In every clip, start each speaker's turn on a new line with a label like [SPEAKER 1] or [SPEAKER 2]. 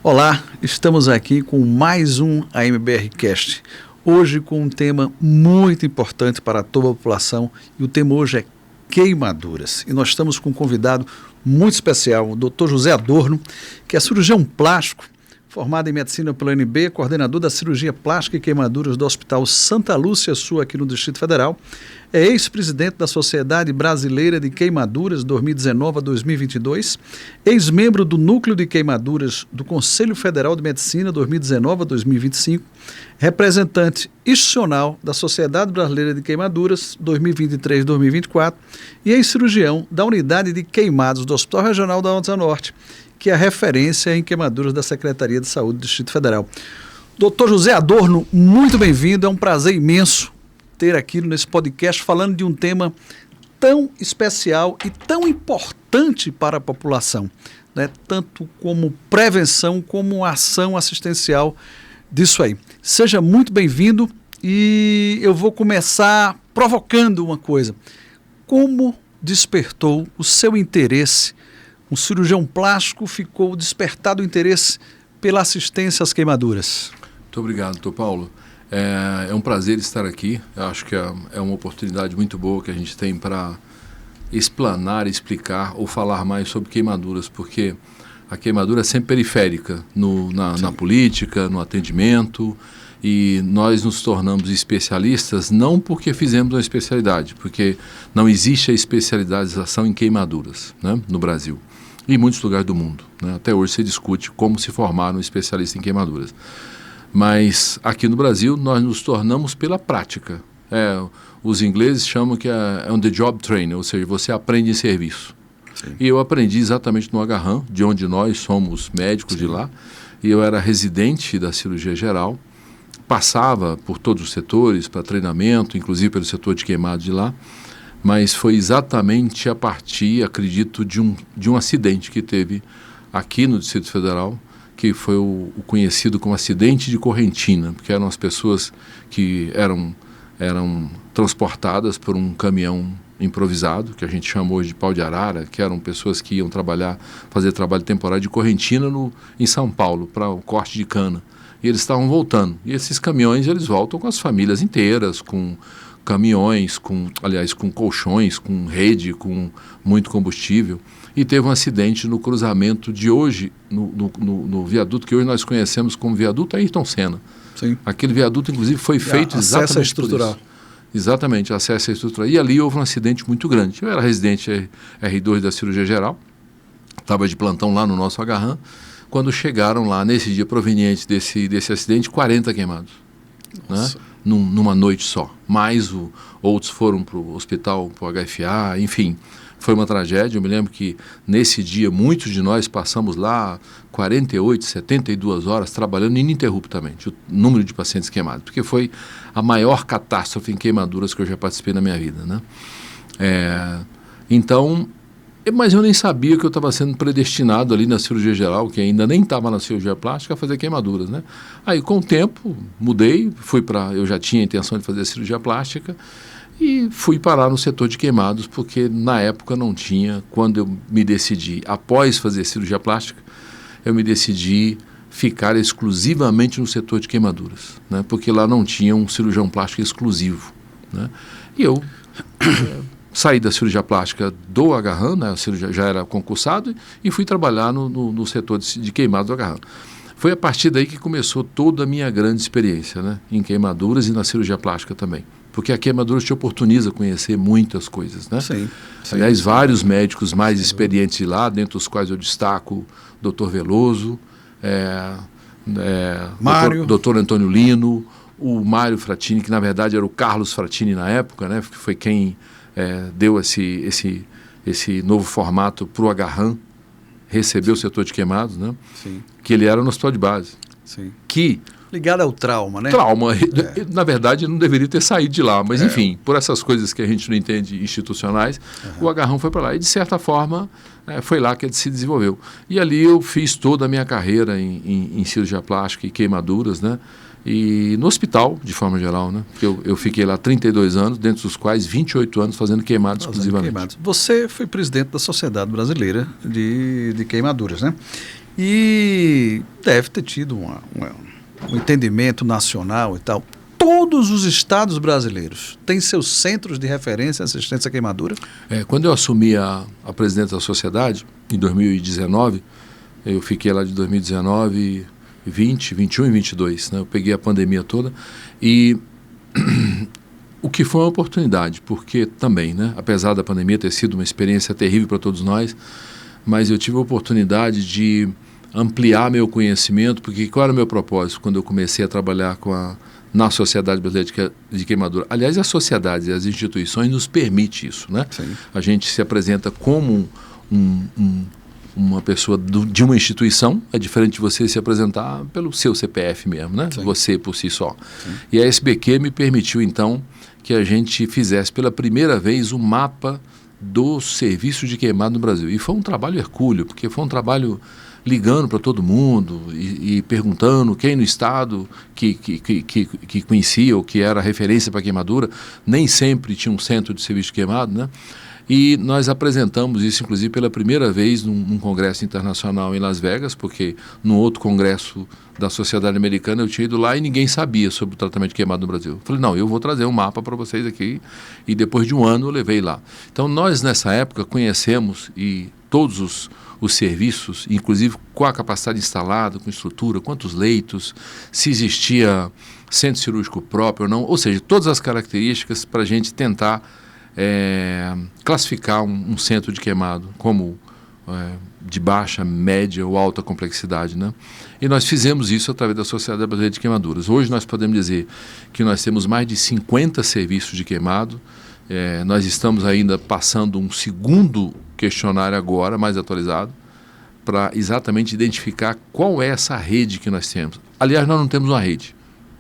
[SPEAKER 1] Olá, estamos aqui com mais um AMBR Cast, hoje com um tema muito importante para toda a população, e o tema hoje é queimaduras. E nós estamos com um convidado muito especial, o Dr. José Adorno, que é cirurgião plástico, formado em medicina pela UNB, coordenador da cirurgia plástica e queimaduras do Hospital Santa Lúcia Sul, aqui no Distrito Federal. É ex-presidente da Sociedade Brasileira de Queimaduras 2019 a 2022, ex-membro do Núcleo de Queimaduras do Conselho Federal de Medicina 2019 a 2025, representante institucional da Sociedade Brasileira de Queimaduras 2023-2024 e ex-cirurgião da Unidade de Queimados do Hospital Regional da Asa Norte, que é a referência em queimaduras da Secretaria de Saúde do Distrito Federal. Dr. José Adorno, muito bem-vindo, é um prazer imenso ter aqui nesse podcast falando de um tema tão especial e tão importante para a população, né? Tanto como prevenção como ação assistencial disso aí. Seja muito bem-vindo e eu vou começar provocando uma coisa. Como despertou o seu interesse? Um cirurgião plástico ficou despertado o interesse pela assistência às queimaduras.
[SPEAKER 2] Muito obrigado, Dr. Paulo. É um prazer estar aqui. Eu acho que é uma oportunidade muito boa que a gente tem para explanar, explicar ou falar mais sobre queimaduras, porque a queimadura é sempre periférica na política, no atendimento, e nós nos tornamos especialistas não porque fizemos uma especialidade, porque não existe a especialização em queimaduras, né, no Brasil e em muitos lugares do mundo, né? Até hoje se discute como se formar um especialista em queimaduras. Mas aqui no Brasil nós nos tornamos pela prática. Os ingleses chamam que é on the job training, ou seja, você aprende em serviço. Sim. E eu aprendi exatamente no Agarran, de onde nós somos médicos. Sim. De lá, e eu era residente da cirurgia geral, passava por todos os setores para treinamento, inclusive pelo setor de queimado de lá, mas foi exatamente a partir, acredito, de um acidente que teve aqui no Distrito Federal, que foi o conhecido como acidente de correntina, porque eram as pessoas que eram transportadas por um caminhão improvisado, que a gente chamou de pau de arara, que eram pessoas que iam fazer trabalho temporário de correntina em São Paulo, para o corte de cana. E eles estavam voltando. E esses caminhões, eles voltam com as famílias inteiras, com caminhões, com colchões, com rede, com muito combustível. E teve um acidente no cruzamento de hoje, no viaduto que hoje nós conhecemos como viaduto Ayrton Senna. Sim. Aquele viaduto, inclusive, foi feito exatamente
[SPEAKER 1] estrutural.
[SPEAKER 2] Por isso. Exatamente, acesso à estrutura. E ali houve um acidente muito grande. Eu era residente R2 da cirurgia geral, estava de plantão lá no nosso Agarran, quando chegaram lá, nesse dia proveniente desse acidente, 40 queimados. Né? Numa noite só. Mais outros foram para o hospital, para o HFA, enfim. Foi uma tragédia. Eu me lembro que nesse dia muitos de nós passamos lá 48, 72 horas trabalhando ininterruptamente, o número de pacientes queimados, porque foi a maior catástrofe em queimaduras que eu já participei na minha vida, né? Mas eu nem sabia que eu estava sendo predestinado ali na cirurgia geral, que ainda nem estava na cirurgia plástica, a fazer queimaduras, né? Aí com o tempo mudei, eu já tinha a intenção de fazer a cirurgia plástica, e fui parar no setor de queimados, porque na época não tinha. Quando eu me decidi, após fazer cirurgia plástica, eu me decidi ficar exclusivamente no setor de queimaduras, né? Porque lá não tinha um cirurgião plástico exclusivo, né? E eu saí da cirurgia plástica do Agarran, né? Já era concursado, e fui trabalhar no setor de queimados do Agarran. Foi a partir daí que começou toda a minha grande experiência, né? Em queimaduras e na cirurgia plástica também. Porque a queimadura te oportuniza conhecer muitas coisas, né? Sim. Aliás, vários médicos mais experientes de lá, dentre os quais eu destaco o Dr. Veloso, Dr. Antônio Lino, o Mário Fratini, que na verdade era o Carlos Fratini na época, né? Que foi quem deu esse novo formato para o Agarran, recebeu o setor de queimados, né? Sim. Que ele era no hospital de base. Sim.
[SPEAKER 1] Ligado ao trauma, né?
[SPEAKER 2] Trauma. Na verdade, ele não deveria ter saído de lá. Mas, enfim, por essas coisas que a gente não entende institucionais, o Agarran foi para lá. E, de certa forma, foi lá que ele se desenvolveu. E ali eu fiz toda a minha carreira em cirurgia plástica e queimaduras, né? E no hospital, de forma geral, né? Porque eu fiquei lá 32 anos, dentro dos quais 28 anos fazendo queimados exclusivamente.
[SPEAKER 1] Você foi presidente da Sociedade Brasileira de Queimaduras, né? e deve ter tido um entendimento nacional e tal. Todos os estados brasileiros têm seus centros de referência em assistência à queimadura?
[SPEAKER 2] Quando eu assumi a presidência da sociedade, em 2019, eu fiquei lá de 2019, 20, 21 e 22, né? Eu peguei a pandemia toda e o que foi uma oportunidade, porque também, né, apesar da pandemia ter sido uma experiência terrível para todos nós, mas eu tive a oportunidade de ampliar meu conhecimento, porque qual era o meu propósito quando eu comecei a trabalhar na Sociedade Brasileira de Queimadura? Aliás, as sociedades e as instituições nos permitem isso, né?
[SPEAKER 1] Sim.
[SPEAKER 2] A gente se apresenta como uma pessoa de uma instituição, é diferente de você se apresentar pelo seu CPF mesmo, né?
[SPEAKER 1] Sim.
[SPEAKER 2] Você por si só.
[SPEAKER 1] Sim.
[SPEAKER 2] E a SBQ me permitiu, então, que a gente fizesse pela primeira vez um mapa do serviço de queimado no Brasil. E foi um trabalho hercúleo, porque foi um trabalho ligando para todo mundo e perguntando quem no estado que conhecia ou que era referência para queimadura. Nem sempre tinha um centro de serviço de queimado, né? E nós apresentamos isso, inclusive, pela primeira vez num congresso internacional em Las Vegas, porque no outro congresso da Sociedade Americana eu tinha ido lá e ninguém sabia sobre o tratamento de queimado no Brasil. Eu falei, não, eu vou trazer um mapa para vocês aqui, e depois de um ano eu levei lá. Então nós, nessa época, conhecemos todos os serviços, inclusive com a capacidade instalada, com estrutura, quantos leitos, se existia centro cirúrgico próprio ou não, ou seja, todas as características para a gente tentar classificar um centro de queimado como de baixa, média ou alta complexidade, né? E nós fizemos isso através da Sociedade Brasileira de Queimaduras. Hoje nós podemos dizer que nós temos mais de 50 serviços de queimado. Nós estamos ainda passando um segundo questionário agora, mais atualizado, para exatamente identificar qual é essa rede que nós temos. Aliás, nós não temos uma rede,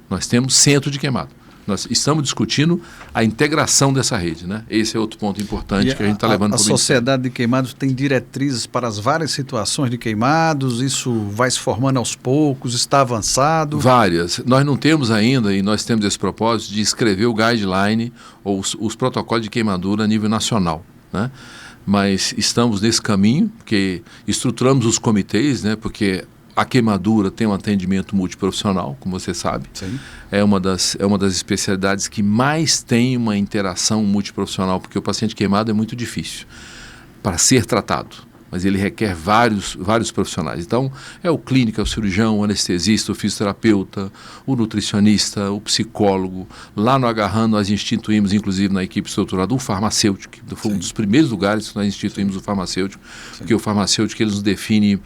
[SPEAKER 2] nós temos centro de queimado. Nós estamos discutindo a integração dessa rede, né? Esse é outro ponto importante que a gente está levando para o
[SPEAKER 1] A Sociedade de Queimados tem diretrizes para as várias situações de queimados, isso vai se formando aos poucos, está avançado?
[SPEAKER 2] Várias. Nós não temos ainda, e nós temos esse propósito, de escrever o guideline ou os protocolos de queimadura a nível nacional, né? Mas estamos nesse caminho, porque estruturamos os comitês, né? Porque a queimadura tem um atendimento multiprofissional, como você sabe.
[SPEAKER 1] Sim.
[SPEAKER 2] É uma das especialidades que mais tem uma interação multiprofissional, porque o paciente queimado é muito difícil para ser tratado, mas ele requer vários profissionais. Então, é o clínico, é o cirurgião, o anestesista, o fisioterapeuta, o nutricionista, o psicólogo. Lá no Agarran nós instituímos, inclusive na equipe estruturada, um farmacêutico. Foi um dos primeiros lugares que nós instituímos o farmacêutico, porque o farmacêutico ele nos define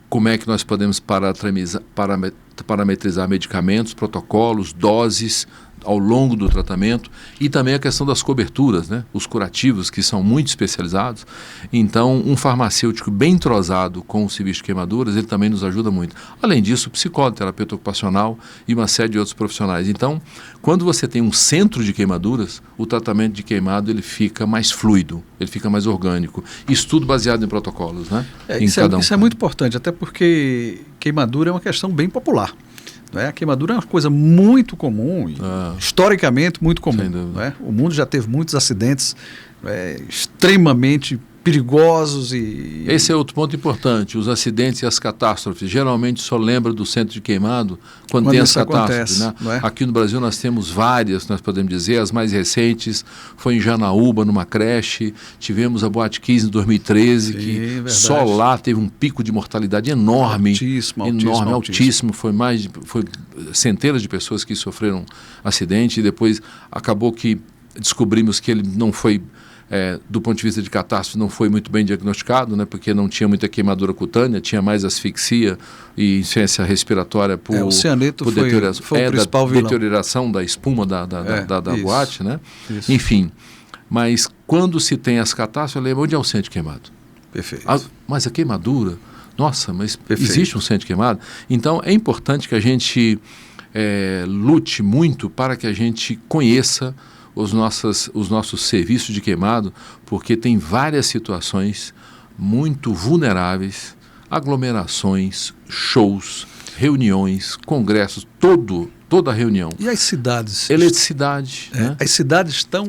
[SPEAKER 2] como é que nós podemos parametrizar medicamentos, protocolos, doses ao longo do tratamento, e também a questão das coberturas, né? Os curativos, que são muito especializados. Então, um farmacêutico bem entrosado com o serviço de queimaduras, ele também nos ajuda muito. Além disso, psicólogo, terapeuta ocupacional e uma série de outros profissionais. Então, quando você tem um centro de queimaduras, o tratamento de queimado ele fica mais fluido, ele fica mais orgânico. Isso tudo baseado em protocolos, né?
[SPEAKER 1] Isso é muito importante, até porque queimadura é uma questão bem popular. A queimadura é uma coisa muito comum, historicamente muito comum. O mundo já teve muitos acidentes extremamente perigosos e...
[SPEAKER 2] Esse é outro ponto importante, os acidentes e as catástrofes. Geralmente só lembra do centro de queimado quando tem as catástrofes.
[SPEAKER 1] Acontece, né?
[SPEAKER 2] Aqui no Brasil nós temos várias, nós podemos dizer, as mais recentes foi em Janaúba, numa creche, tivemos a Boate 15 em 2013,
[SPEAKER 1] Sim,
[SPEAKER 2] que
[SPEAKER 1] verdade.
[SPEAKER 2] só lá teve um pico de mortalidade enorme. Altíssimo. Foi centenas de pessoas que sofreram acidente, e depois acabou que descobrimos que ele não foi... do ponto de vista de catástrofe, não foi muito bem diagnosticado, né, porque não tinha muita queimadura cutânea, tinha mais asfixia e insuficiência respiratória por
[SPEAKER 1] o cianeto foi o principal vilão.
[SPEAKER 2] Deterioração da espuma da boate, né?
[SPEAKER 1] Isso.
[SPEAKER 2] Enfim, mas quando se tem as catástrofes, eu lembro onde é o centro de queimado.
[SPEAKER 1] Perfeito.
[SPEAKER 2] Mas a queimadura, nossa, mas
[SPEAKER 1] Perfeito.
[SPEAKER 2] Existe um centro de queimado? Então é importante que a gente lute muito para que a gente conheça os nossos serviços de queimado, porque tem várias situações muito vulneráveis, aglomerações, shows, reuniões, congressos, toda a reunião.
[SPEAKER 1] E as cidades?
[SPEAKER 2] Eletricidade. Né?
[SPEAKER 1] As cidades estão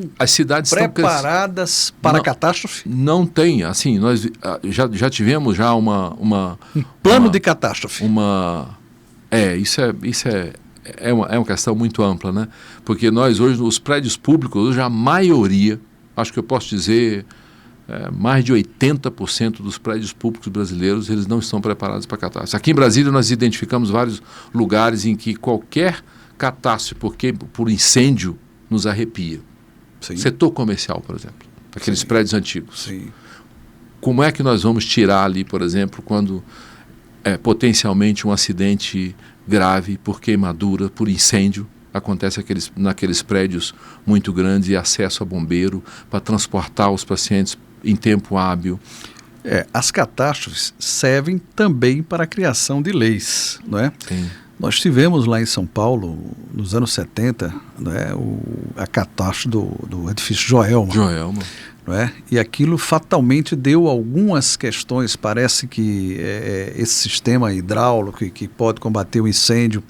[SPEAKER 1] preparadas para a catástrofe?
[SPEAKER 2] Não tem. Assim, nós já tivemos já um
[SPEAKER 1] plano de catástrofe.
[SPEAKER 2] Isso é uma questão muito ampla, né? Porque nós hoje, os prédios públicos, hoje a maioria, acho que eu posso dizer, mais de 80% dos prédios públicos brasileiros, eles não estão preparados para catástrofe. Aqui em Brasília nós identificamos vários lugares em que qualquer catástrofe por incêndio nos arrepia.
[SPEAKER 1] Sim.
[SPEAKER 2] Setor comercial, por exemplo, aqueles prédios antigos.
[SPEAKER 1] Sim. Como
[SPEAKER 2] é que nós vamos tirar ali, por exemplo, quando potencialmente um acidente grave por queimadura, por incêndio, acontece naqueles prédios muito grandes e acesso a bombeiro para transportar os pacientes em tempo hábil.
[SPEAKER 1] As catástrofes servem também para a criação de leis, não é?
[SPEAKER 2] Sim.
[SPEAKER 1] Nós tivemos lá em São Paulo, nos anos 70, né, a catástrofe do edifício Joelma. Não é? E aquilo fatalmente deu algumas questões. Parece que esse sistema hidráulico que pode combater o incêndio,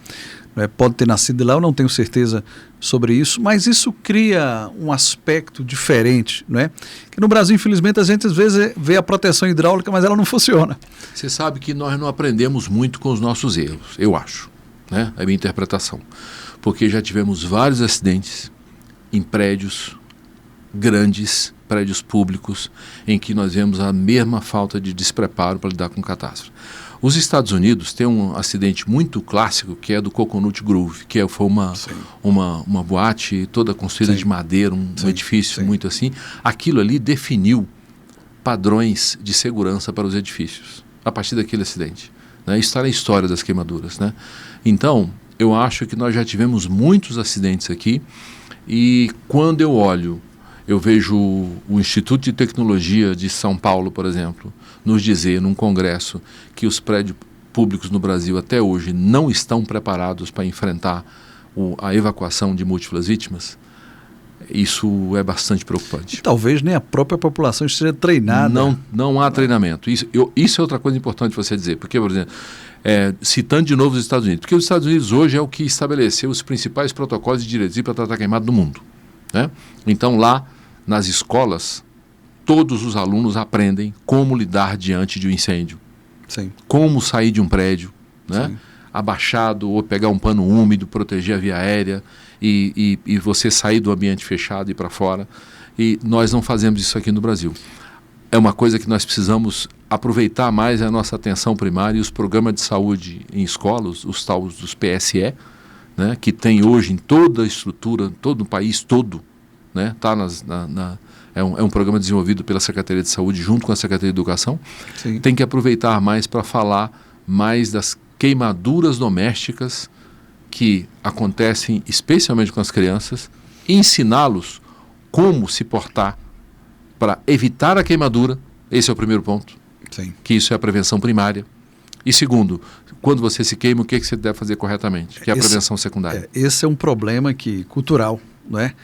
[SPEAKER 1] pode ter nascido lá, eu não tenho certeza sobre isso, mas isso cria um aspecto diferente, não é? Que no Brasil, infelizmente, a gente às vezes vê a proteção hidráulica, mas ela não funciona.
[SPEAKER 2] Você sabe que nós não aprendemos muito com os nossos erros, eu acho, né? É a minha interpretação, porque já tivemos vários acidentes em prédios grandes, prédios públicos, em que nós vemos a mesma falta de despreparo para lidar com catástrofe. Os Estados Unidos têm um acidente muito clássico, que é do Coconut Grove, que foi uma boate toda construída de madeira, um edifício muito assim. Aquilo ali definiu padrões de segurança para os edifícios, a partir daquele acidente. Né? Isso está na história das queimaduras. Né? Então, eu acho que nós já tivemos muitos acidentes aqui, e quando eu vejo o Instituto de Tecnologia de São Paulo, por exemplo, nos dizer, num congresso, que os prédios públicos no Brasil até hoje não estão preparados para enfrentar a evacuação de múltiplas vítimas, isso é bastante preocupante.
[SPEAKER 1] E talvez nem a própria população esteja treinada.
[SPEAKER 2] Não há treinamento. Isso é outra coisa importante você dizer, porque, por exemplo, citando de novo os Estados Unidos, porque os Estados Unidos hoje é o que estabeleceu os principais protocolos de diretrizes para tratar queimado do mundo. Né? Então, lá, nas escolas, todos os alunos aprendem como lidar diante de um incêndio.
[SPEAKER 1] Sim. Como
[SPEAKER 2] sair de um prédio, né? Abaixado, ou pegar um pano úmido, proteger a via aérea e você sair do ambiente fechado e ir para fora. E nós não fazemos isso aqui no Brasil. É uma coisa que nós precisamos aproveitar mais a nossa atenção primária e os programas de saúde em escolas, os tais dos PSE, né? Que tem hoje em toda a estrutura, todo o país todo, né? É um programa desenvolvido pela Secretaria de Saúde junto com a Secretaria de Educação.
[SPEAKER 1] Sim.
[SPEAKER 2] Tem que aproveitar mais para falar mais das queimaduras domésticas que acontecem especialmente com as crianças, e ensiná-los como se portar para evitar a queimadura. Esse é o primeiro ponto.
[SPEAKER 1] Sim.
[SPEAKER 2] Que isso é a prevenção primária. E segundo, quando você se queima, o que você deve fazer corretamente? Que é a prevenção secundária.
[SPEAKER 1] Esse é um problema cultural, não é?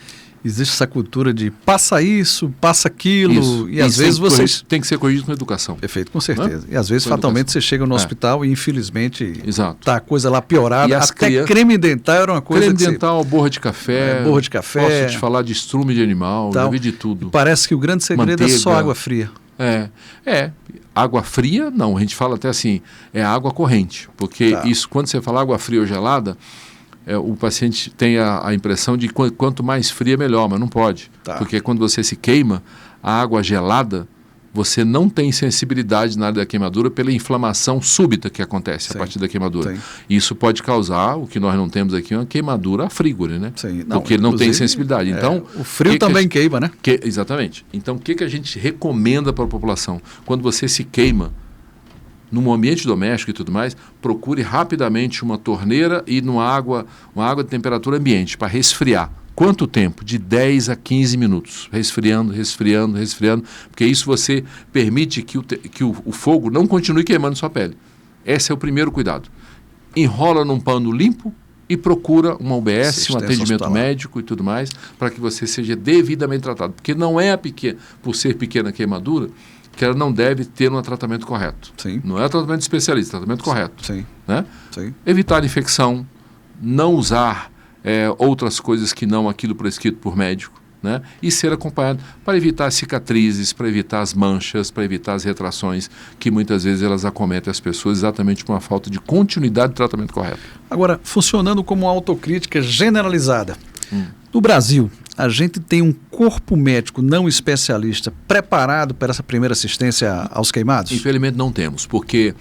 [SPEAKER 1] Existe essa cultura de passa isso, passa aquilo, e às vezes vocês...
[SPEAKER 2] Tem que ser corrigido com educação.
[SPEAKER 1] Perfeito, com certeza. E às vezes, fatalmente, você chega no hospital e, infelizmente, está a coisa lá piorada.
[SPEAKER 2] E
[SPEAKER 1] até creme dental era uma coisa
[SPEAKER 2] creme dental, borra de café.
[SPEAKER 1] Borra de café.
[SPEAKER 2] Posso te falar de estrume de animal, já vi de tudo.
[SPEAKER 1] E parece que o grande segredo é só água fria.
[SPEAKER 2] Água fria, não. A gente fala até assim, é água corrente. Porque isso, quando você fala água fria ou gelada, o paciente tem a impressão de quanto mais fria, melhor, mas não pode. Porque quando você se queima, a água gelada, você não tem sensibilidade na área da queimadura pela inflamação súbita que acontece a partir da queimadura. Isso pode causar, o que nós não temos aqui, uma queimadura a frígore, né? Porque ele não tem sensibilidade. Então,
[SPEAKER 1] o frio também queima, né?
[SPEAKER 2] Exatamente. Então, o que a gente recomenda para a população? Quando você se queima, num ambiente doméstico e tudo mais, procure rapidamente uma torneira e uma água de temperatura ambiente para resfriar. Quanto tempo? De 10 a 15 minutos. Resfriando, porque isso você permite que o fogo não continue queimando sua pele. Esse é o primeiro cuidado. Enrola num pano limpo e procura uma UBS, um atendimento médico e tudo mais, para que você seja devidamente tratado. Porque não é por ser pequena queimadura, que ela não deve ter um tratamento correto.
[SPEAKER 1] Sim.
[SPEAKER 2] Não é tratamento especialista, é tratamento correto.
[SPEAKER 1] Sim.
[SPEAKER 2] Né?
[SPEAKER 1] Sim.
[SPEAKER 2] Evitar infecção, não usar outras coisas que não aquilo prescrito por médico, né? E ser acompanhado para evitar as cicatrizes, para evitar as manchas, para evitar as retrações que muitas vezes elas acometem as pessoas exatamente por uma falta de continuidade do tratamento correto.
[SPEAKER 1] Agora, funcionando como uma autocrítica generalizada, no Brasil, a gente tem um corpo médico não especialista preparado para essa primeira assistência aos queimados?
[SPEAKER 2] Infelizmente não temos, porque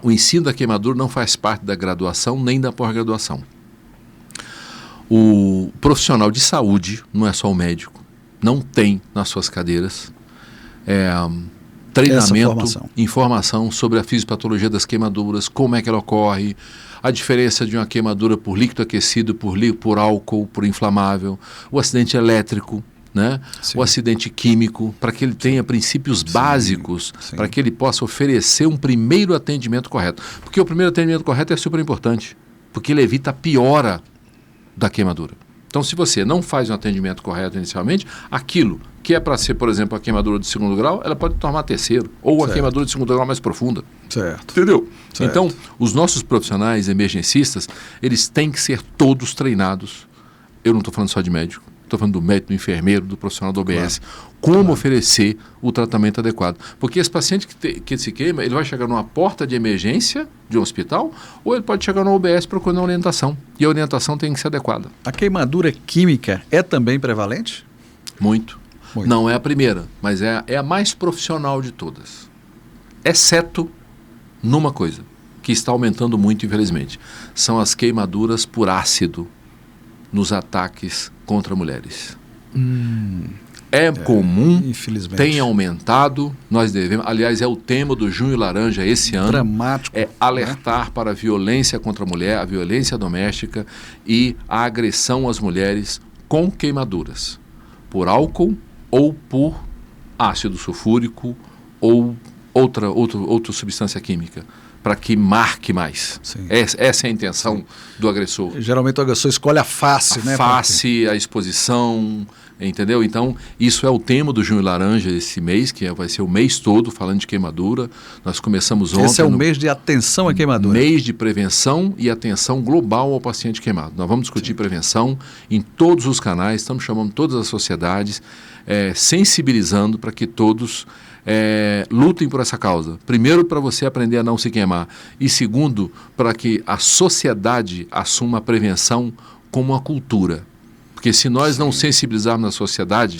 [SPEAKER 2] o ensino da queimadura não faz parte da graduação nem da pós-graduação. O profissional de saúde, não é só o médico, não tem nas suas cadeiras treinamento, informação sobre a fisiopatologia das queimaduras, como é que ela ocorre, a diferença de uma queimadura por líquido aquecido, por álcool, por inflamável, o acidente elétrico, né? O acidente químico, para que ele tenha princípios básicos, para que ele possa oferecer um primeiro atendimento correto. Porque o primeiro atendimento correto é super importante, porque ele evita a piora da queimadura. Então, se você não faz um atendimento correto inicialmente, aquilo que é para ser, por exemplo, a queimadura de segundo grau, ela pode tornar terceiro, ou a queimadura de segundo grau mais profunda.
[SPEAKER 1] Certo.
[SPEAKER 2] Entendeu?
[SPEAKER 1] Certo.
[SPEAKER 2] Então, os nossos profissionais emergencistas, eles têm que ser todos treinados. Eu não estou falando só de médico, estou falando do médico, do enfermeiro, do profissional do OBS. Claro. Como oferecer o tratamento adequado. Porque esse paciente que se queima, ele vai chegar numa porta de emergência de um hospital, ou ele pode chegar no OBS procurando orientação. E a orientação tem que ser adequada.
[SPEAKER 1] A queimadura química é também prevalente?
[SPEAKER 2] Muito. Não é a primeira, mas é a mais profissional de todas. Exceto numa coisa, que está aumentando muito, infelizmente. São as queimaduras por ácido nos ataques contra mulheres. É comum,
[SPEAKER 1] infelizmente.
[SPEAKER 2] Tem aumentado, nós devemos, aliás, é o tema do Junho Laranja esse ano.
[SPEAKER 1] Dramático.
[SPEAKER 2] É alertar para a violência contra a mulher, a violência doméstica e a agressão às mulheres com queimaduras, por álcool ou por ácido sulfúrico ou outra substância química, para que marque mais. Essa é a intenção do agressor.
[SPEAKER 1] Geralmente o agressor escolhe a face, né?
[SPEAKER 2] A face, a exposição, entendeu? Então, isso é o tema do Junho Laranja esse mês, que vai ser o mês todo falando de queimadura. Nós começamos ontem.
[SPEAKER 1] Esse é o mês de atenção à queimadura.
[SPEAKER 2] Mês de prevenção e atenção global ao paciente queimado. Nós vamos discutir prevenção em todos os canais, estamos chamando todas as sociedades, sensibilizando para que todos lutem por essa causa. Primeiro, para você aprender a não se queimar. E segundo, para que a sociedade assuma a prevenção como uma cultura. Porque se nós não sensibilizarmos a sociedade,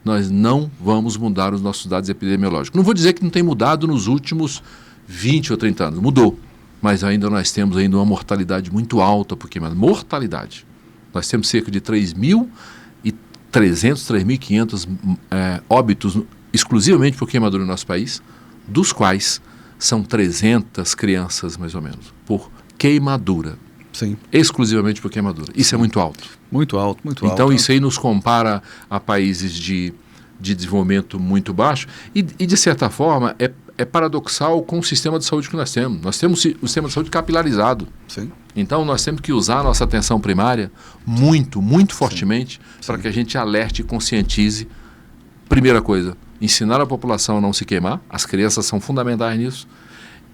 [SPEAKER 2] nós não vamos mudar os nossos dados epidemiológicos. Não vou dizer que não tem mudado nos últimos 20 ou 30 anos. Mudou. Mas ainda nós temos uma mortalidade muito alta por queimadura. Mortalidade. Nós temos cerca de 3.300, 3.500 óbitos exclusivamente por queimadura no nosso país, dos quais são 300 crianças, mais ou menos, por queimadura. Exclusivamente por queimadura. Isso é muito alto.
[SPEAKER 1] Muito alto, muito alto.
[SPEAKER 2] Então, isso aí nos compara a países de desenvolvimento muito baixo e de certa forma, é paradoxal com o sistema de saúde que nós temos. Nós temos o sistema de saúde capilarizado. Então, nós temos que usar a nossa atenção primária muito, muito fortemente para que a gente alerte e conscientize. Primeira coisa, ensinar a população a não se queimar. As crianças são fundamentais nisso.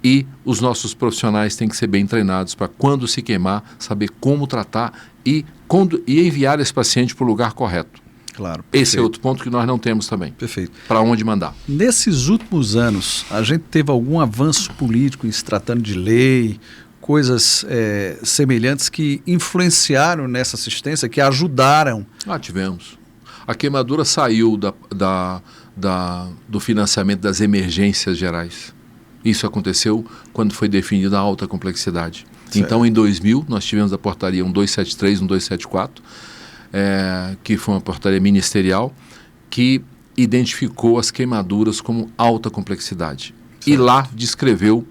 [SPEAKER 2] E os nossos profissionais têm que ser bem treinados para, quando se queimar, saber como tratar e enviar esse paciente para o lugar correto.
[SPEAKER 1] Claro.
[SPEAKER 2] Esse é outro ponto que nós não temos também.
[SPEAKER 1] Perfeito.
[SPEAKER 2] Para onde mandar.
[SPEAKER 1] Nesses últimos anos, a gente teve algum avanço político em se tratando de lei, coisas semelhantes que influenciaram nessa assistência, que ajudaram?
[SPEAKER 2] Tivemos. A queimadura saiu do financiamento das emergências gerais. Isso aconteceu quando foi definida a alta complexidade. Então, em 2000, nós tivemos a portaria 1273, 1274, que foi uma portaria ministerial, que identificou as queimaduras como alta complexidade. E lá descreveu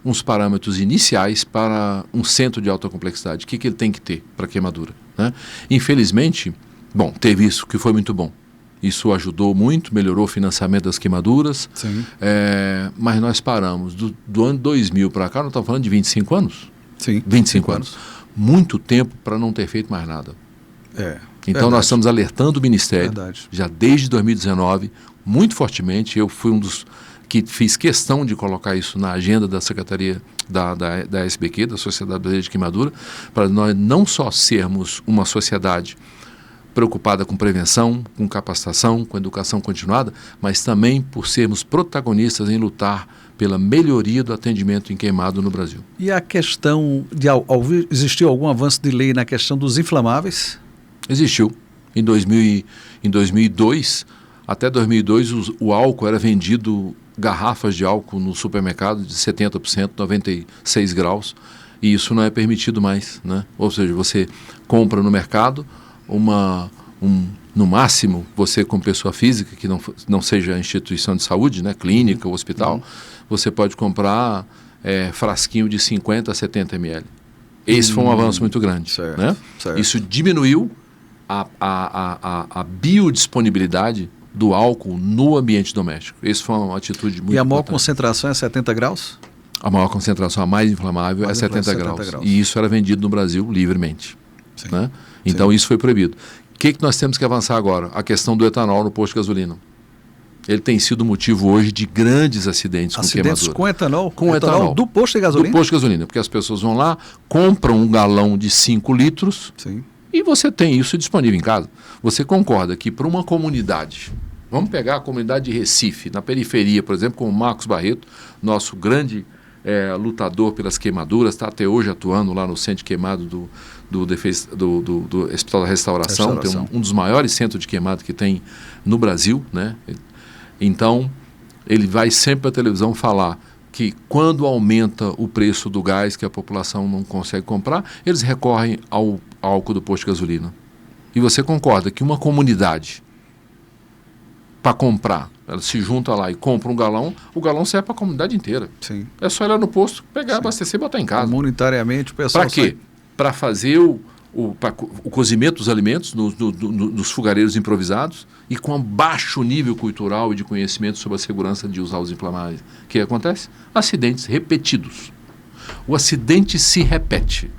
[SPEAKER 2] uns parâmetros iniciais para um centro de alta complexidade. O que ele tem que ter para queimadura, né? Infelizmente, teve isso, que foi muito bom. Isso ajudou muito, melhorou o financiamento das queimaduras, mas nós paramos. Do ano 2000 para cá, nós estamos falando de 25 anos? 25 anos. Muito tempo para não ter feito mais nada. Então, nós estamos alertando o Ministério, já desde 2019, muito fortemente. Eu fui um dos que fiz questão de colocar isso na agenda da Secretaria da SBQ, da Sociedade Brasileira de Queimadura, para nós não só sermos uma sociedade preocupada com prevenção, com capacitação, com educação continuada, mas também por sermos protagonistas em lutar pela melhoria do atendimento em queimado no Brasil.
[SPEAKER 1] E a questão de existiu algum avanço de lei na questão dos inflamáveis?
[SPEAKER 2] Existiu. Em 2002, até 2002, o álcool era vendido, garrafas de álcool no supermercado de 70%, 96 graus, e isso não é permitido mais, né? Ou seja, você compra no mercado no máximo, você como pessoa física, que não seja instituição de saúde, né, clínica ou hospital, você pode comprar frasquinho de 50 a 70 ml. Esse foi um avanço muito grande.
[SPEAKER 1] Certo,
[SPEAKER 2] né?
[SPEAKER 1] certo.
[SPEAKER 2] Isso diminuiu a biodisponibilidade do álcool no ambiente doméstico. Isso foi uma atitude muito importante.
[SPEAKER 1] E a maior concentração é 70 graus?
[SPEAKER 2] A maior concentração, a mais inflamável, é 70 graus. E isso era vendido no Brasil livremente.
[SPEAKER 1] Sim.
[SPEAKER 2] Né? Então
[SPEAKER 1] Sim.
[SPEAKER 2] isso foi proibido. O que nós temos que avançar agora? A questão do etanol no posto de gasolina. Ele tem sido motivo hoje de grandes acidentes com queimadura.
[SPEAKER 1] Com etanol?
[SPEAKER 2] Com etanol
[SPEAKER 1] do posto de gasolina?
[SPEAKER 2] Do posto de gasolina, porque as pessoas vão lá, compram um galão de 5 litros.
[SPEAKER 1] Sim.
[SPEAKER 2] E você tem isso disponível em casa. Você concorda que para uma comunidade, vamos pegar a comunidade de Recife, na periferia, por exemplo, com o Marcos Barreto, nosso grande lutador pelas queimaduras, está até hoje atuando lá no centro de queimado do Hospital da Restauração, tem um dos maiores centros de queimado que tem no Brasil, né? Então, ele vai sempre para a televisão falar que quando aumenta o preço do gás que a população não consegue comprar, eles recorrem ao álcool do posto de gasolina. E você concorda que uma comunidade, para comprar, ela se junta lá e compra um galão, o galão serve para a comunidade inteira.
[SPEAKER 1] Sim.
[SPEAKER 2] É só ir lá no posto, pegar, abastecer e botar em casa.
[SPEAKER 1] Comunitariamente o pessoal...
[SPEAKER 2] Para quê? Para fazer o cozimento dos alimentos nos fogareiros improvisados e com um baixo nível cultural e de conhecimento sobre a segurança de usar os inflamáveis. O que acontece? Acidentes repetidos. O acidente se repete.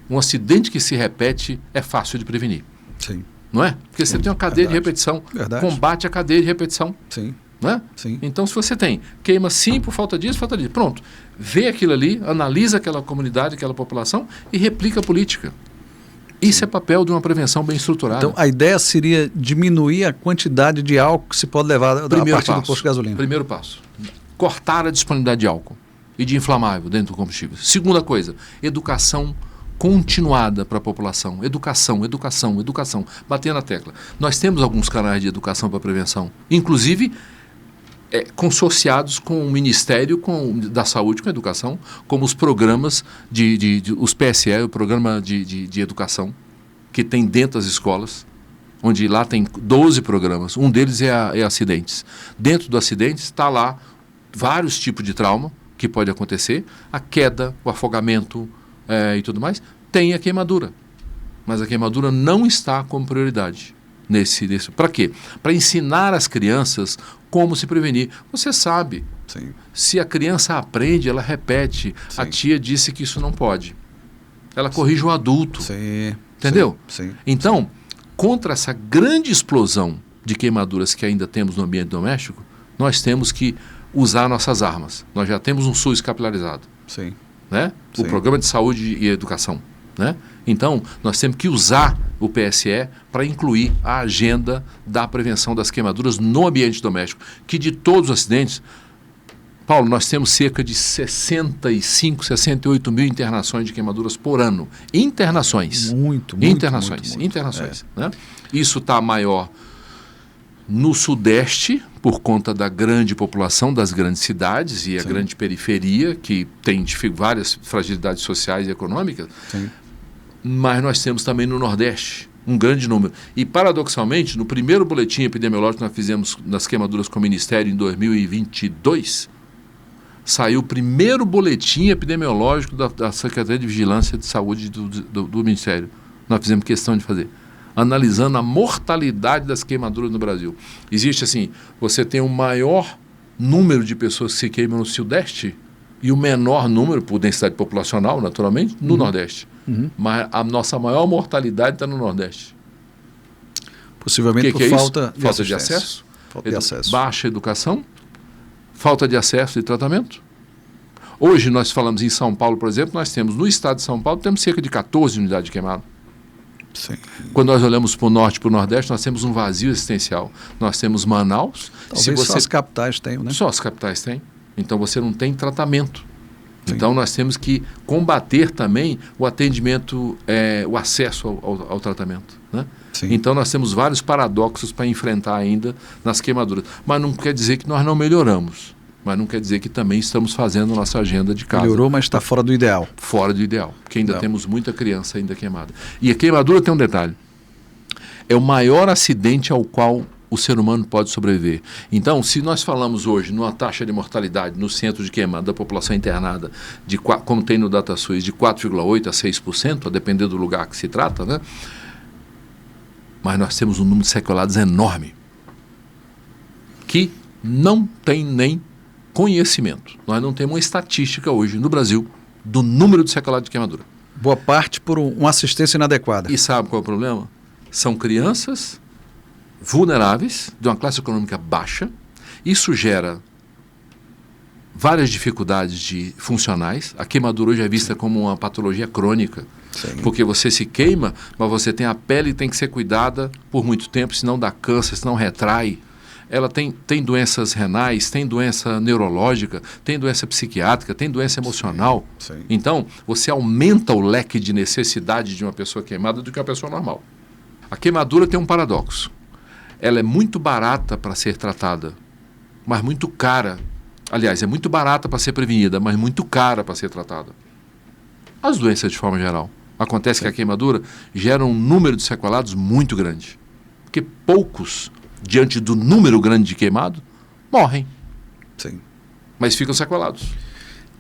[SPEAKER 2] Um acidente que se repete é fácil de prevenir.
[SPEAKER 1] Sim.
[SPEAKER 2] Não é? Porque você tem uma cadeia de repetição.
[SPEAKER 1] Verdade.
[SPEAKER 2] Combate a cadeia de repetição.
[SPEAKER 1] Sim.
[SPEAKER 2] Não é?
[SPEAKER 1] Sim.
[SPEAKER 2] Então, se você tem queima sim por falta disso, pronto. Vê aquilo ali, analisa aquela comunidade, aquela população e replica a política. Isso é papel de uma prevenção bem estruturada.
[SPEAKER 1] Então, a ideia seria diminuir a quantidade de álcool que se pode levar a partir do posto de gasolina.
[SPEAKER 2] Primeiro passo, cortar a disponibilidade de álcool e de inflamável dentro do combustível. Segunda coisa, educação continuada para a população. Educação. Bater na tecla. Nós temos alguns canais de educação para prevenção, inclusive consorciados com o Ministério da Saúde com a Educação, como os programas os PSE, o Programa de Educação, que tem dentro das escolas, onde lá tem 12 programas. Um deles é acidentes. Dentro do acidente está lá vários tipos de trauma que pode acontecer, a queda, o afogamento e tudo mais. Tem a queimadura, mas a queimadura não está como prioridade. Para quê? Para ensinar as crianças como se prevenir. Você sabe,
[SPEAKER 1] Sim.
[SPEAKER 2] Se a criança aprende, ela repete. Sim. A tia disse que isso não pode. Ela corrige o adulto.
[SPEAKER 1] Sim.
[SPEAKER 2] Entendeu?
[SPEAKER 1] Sim.
[SPEAKER 2] Então, contra essa grande explosão de queimaduras que ainda temos no ambiente doméstico, nós temos que usar nossas armas. Nós já temos um SUS capilarizado.
[SPEAKER 1] Sim.
[SPEAKER 2] Né?
[SPEAKER 1] Sim.
[SPEAKER 2] O Programa de Saúde e Educação. Né? Então, nós temos que usar o PSE para incluir a agenda da prevenção das queimaduras no ambiente doméstico, que de todos os acidentes, Paulo, nós temos cerca de 65, 68 mil internações de queimaduras por ano. Internações.
[SPEAKER 1] Muito.
[SPEAKER 2] Internações. Né? Isso está maior no Sudeste, por conta da grande população das grandes cidades e a grande periferia, que tem várias fragilidades sociais e econômicas.
[SPEAKER 1] Sim.
[SPEAKER 2] Mas nós temos também no Nordeste um grande número. E, paradoxalmente, no primeiro boletim epidemiológico que nós fizemos nas queimaduras com o Ministério em 2022, saiu o primeiro boletim epidemiológico da Secretaria de Vigilância de Saúde do Ministério. Nós fizemos questão de fazer, analisando a mortalidade das queimaduras no Brasil. Existe assim, você tem o maior número de pessoas que se queimam no Sudeste e o menor número, por densidade populacional, naturalmente, no Nordeste. Mas a nossa maior mortalidade está no Nordeste.
[SPEAKER 1] Possivelmente por falta
[SPEAKER 2] de acesso.
[SPEAKER 1] Falta de acesso.
[SPEAKER 2] Baixa educação, Falta de acesso e tratamento. Hoje nós falamos em São Paulo, por exemplo, nós temos no estado de São Paulo, temos cerca de 14 unidades de queimado.
[SPEAKER 1] Sim.
[SPEAKER 2] Quando nós olhamos para o norte e para o nordeste, nós temos um vazio existencial. Nós temos Manaus.
[SPEAKER 1] Talvez só as capitais tenham, né?
[SPEAKER 2] Só as capitais têm. Então você não tem tratamento.
[SPEAKER 1] Sim.
[SPEAKER 2] Então nós temos que combater também o atendimento, o acesso ao tratamento, né?
[SPEAKER 1] Sim.
[SPEAKER 2] Então nós temos vários paradoxos para enfrentar ainda nas queimaduras. Mas não quer dizer que nós não melhoramos. Mas não quer dizer que também estamos fazendo a nossa agenda de casa.
[SPEAKER 1] Melhorou, mas está fora do ideal.
[SPEAKER 2] Fora do ideal, porque ainda temos muita criança ainda queimada. E a queimadura tem um detalhe. É o maior acidente ao qual o ser humano pode sobreviver. Então, se nós falamos hoje numa taxa de mortalidade no centro de queimada da população internada, como tem no DataSUS, de 4,8% a 6%, a depender do lugar que se trata, né? Mas nós temos um número de sequelados enorme, que não tem nem conhecimento. Nós não temos uma estatística hoje no Brasil do número de sequelados de queimadura.
[SPEAKER 1] Boa parte por uma assistência inadequada.
[SPEAKER 2] E sabe qual é o problema? São crianças vulneráveis, de uma classe econômica baixa. Isso gera várias dificuldades funcionais. A queimadura hoje é vista como uma patologia crônica.
[SPEAKER 1] Sim.
[SPEAKER 2] Porque você se queima, mas você tem a pele que tem que ser cuidada por muito tempo, senão dá câncer, senão retrai. Ela tem doenças renais, tem doença neurológica, tem doença psiquiátrica, tem doença emocional.
[SPEAKER 1] Sim.
[SPEAKER 2] Então, você aumenta o leque de necessidade de uma pessoa queimada do que uma pessoa normal. A queimadura tem um paradoxo. Ela é muito barata para ser tratada, mas muito cara. Aliás, é muito barata para ser prevenida, mas muito cara para ser tratada. As doenças de forma geral. Acontece que a queimadura gera um número de sequelados muito grande. Porque poucos, diante do número grande de queimado, morrem.
[SPEAKER 1] Sim.
[SPEAKER 2] Mas ficam sequelados.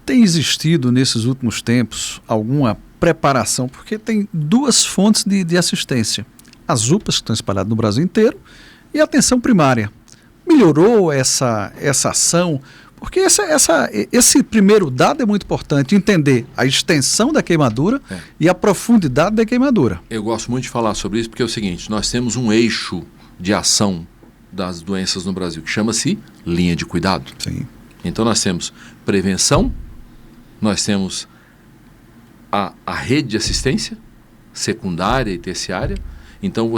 [SPEAKER 1] Tem existido, nesses últimos tempos, alguma preparação? Porque tem duas fontes de assistência. As UPAs, que estão espalhadas no Brasil inteiro, e a atenção primária. Melhorou essa ação? Porque esse primeiro dado é muito importante, entender a extensão da queimadura e a profundidade da queimadura.
[SPEAKER 2] Eu gosto muito de falar sobre isso, porque é o seguinte, nós temos um eixo de ação das doenças no Brasil, que chama-se linha de cuidado.
[SPEAKER 1] Sim.
[SPEAKER 2] Então nós temos prevenção, nós temos a rede de assistência secundária e terciária. Então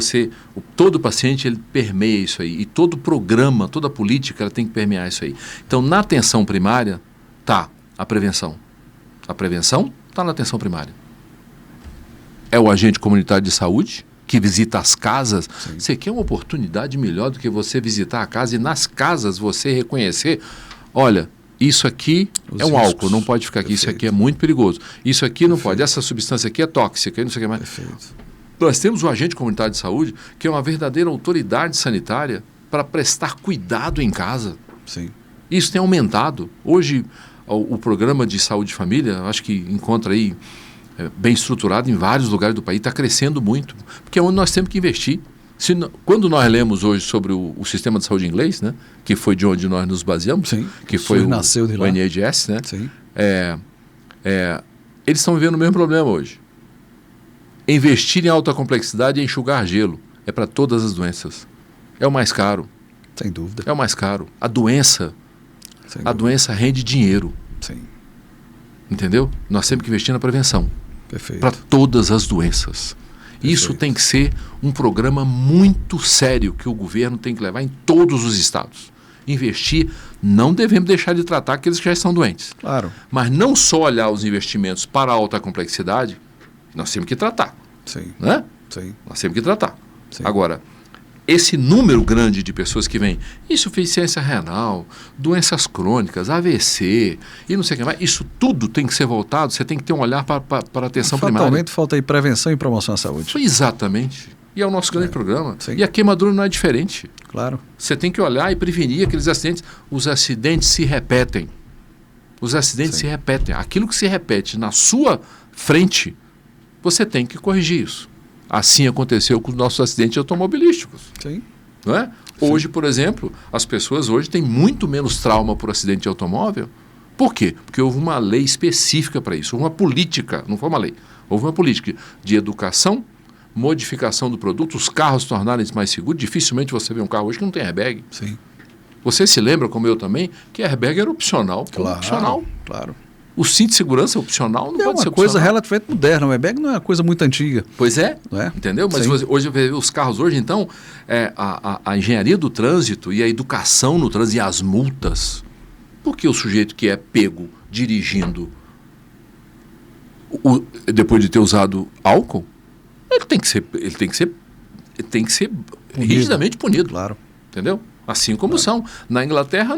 [SPEAKER 2] todo paciente ele permeia isso aí, e todo programa, toda política ela tem que permear isso aí. Então na atenção primária está a prevenção. A prevenção está na atenção primária. É o agente comunitário de saúde que visita as casas. Sim. Você quer uma oportunidade melhor do que você visitar a casa e nas casas você reconhecer, olha, isso aqui é um álcool, não pode ficar aqui, isso aqui é muito perigoso, isso aqui não pode, essa substância aqui é tóxica, não sei o que mais.
[SPEAKER 1] Perfeito.
[SPEAKER 2] Nós temos um agente comunitário de saúde que é uma verdadeira autoridade sanitária para prestar cuidado em casa.
[SPEAKER 1] Sim.
[SPEAKER 2] Isso tem aumentado. Hoje, o programa de saúde de família, acho que encontra aí bem estruturado em vários lugares do país, está crescendo muito, porque é onde nós temos que investir. Quando nós lemos hoje sobre o sistema de saúde inglês, né, que foi de onde nós nos baseamos,
[SPEAKER 1] sim,
[SPEAKER 2] que foi o NHS, né,
[SPEAKER 1] sim.
[SPEAKER 2] Eles estão vivendo o mesmo problema hoje. Investir em alta complexidade é enxugar gelo. É para todas as doenças. É o mais caro.
[SPEAKER 1] Sem dúvida.
[SPEAKER 2] É o mais caro. A doença rende dinheiro.
[SPEAKER 1] Sim.
[SPEAKER 2] Entendeu? Nós temos que investir na prevenção.
[SPEAKER 1] Perfeito.
[SPEAKER 2] Para todas as doenças. Perfeito. Isso tem que ser um programa muito sério que o governo tem que levar em todos os estados. Investir, não devemos deixar de tratar aqueles que já estão doentes.
[SPEAKER 1] Claro.
[SPEAKER 2] Mas não só olhar os investimentos para a alta complexidade, nós temos que tratar.
[SPEAKER 1] Sim.
[SPEAKER 2] Né?
[SPEAKER 1] Sim.
[SPEAKER 2] Nós temos que tratar.
[SPEAKER 1] Sim.
[SPEAKER 2] Agora, esse número grande de pessoas que vêm, insuficiência renal, doenças crônicas, AVC e não sei o que mais, isso tudo tem que ser voltado, você tem que ter um olhar para a atenção primária.
[SPEAKER 1] Fatalmente falta aí prevenção e promoção à saúde.
[SPEAKER 2] Exatamente. E é o nosso grande programa.
[SPEAKER 1] Sim.
[SPEAKER 2] E a queimadura não é diferente.
[SPEAKER 1] Claro.
[SPEAKER 2] Você tem que olhar e prevenir aqueles acidentes. Os acidentes se repetem. Os acidentes se repetem. Aquilo que se repete na sua frente, você tem que corrigir isso. Assim aconteceu com os nossos acidentes automobilísticos.
[SPEAKER 1] Sim.
[SPEAKER 2] Não é? Hoje, por exemplo, as pessoas hoje têm muito menos trauma por acidente de automóvel. Por quê? Porque houve uma lei específica para isso. Houve uma política, não foi uma lei. Houve uma política de educação, modificação do produto, os carros tornarem mais seguros. Dificilmente você vê um carro hoje que não tem airbag.
[SPEAKER 1] Sim.
[SPEAKER 2] Você se lembra, como eu também, que airbag era opcional.
[SPEAKER 1] Claro,
[SPEAKER 2] opcional.
[SPEAKER 1] claro.
[SPEAKER 2] O cinto de segurança é opcional, não pode ser opcional.
[SPEAKER 1] É uma coisa relativamente moderna, o airbag não é uma coisa muito antiga.
[SPEAKER 2] Pois é,
[SPEAKER 1] não é?
[SPEAKER 2] Entendeu? Mas hoje os carros hoje, então, a engenharia do trânsito e a educação no trânsito e as multas, porque o sujeito que é pego dirigindo depois de ter usado álcool, ele tem que ser rigidamente punido.
[SPEAKER 1] Claro.
[SPEAKER 2] Entendeu? Assim como são. Na Inglaterra,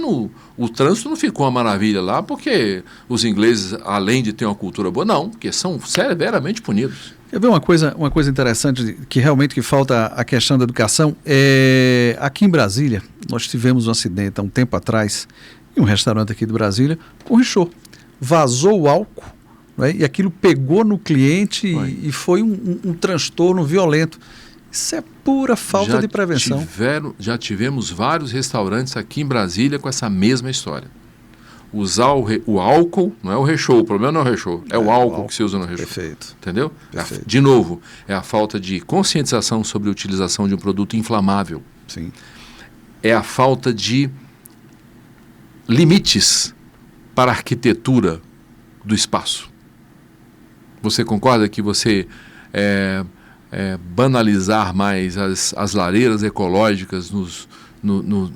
[SPEAKER 2] o trânsito não ficou uma maravilha lá, porque os ingleses, além de ter uma cultura boa, não, porque são severamente punidos.
[SPEAKER 1] Quer ver uma coisa interessante que realmente que falta a questão da educação? Aqui em Brasília, nós tivemos um acidente há um tempo atrás, em um restaurante aqui de Brasília, com Richô. Vazou o álcool, né, e aquilo pegou no cliente e foi um transtorno violento. Isso é pura falta de prevenção.
[SPEAKER 2] Já tivemos vários restaurantes aqui em Brasília com essa mesma história. Usar o álcool, não é o rechô, o problema não é o rechô, é o álcool que se usa no rechô.
[SPEAKER 1] Perfeito.
[SPEAKER 2] Entendeu?
[SPEAKER 1] Perfeito.
[SPEAKER 2] De novo, é a falta de conscientização sobre a utilização de um produto inflamável.
[SPEAKER 1] Sim.
[SPEAKER 2] É a falta de limites para a arquitetura do espaço. Você concorda que você banalizar mais as lareiras ecológicas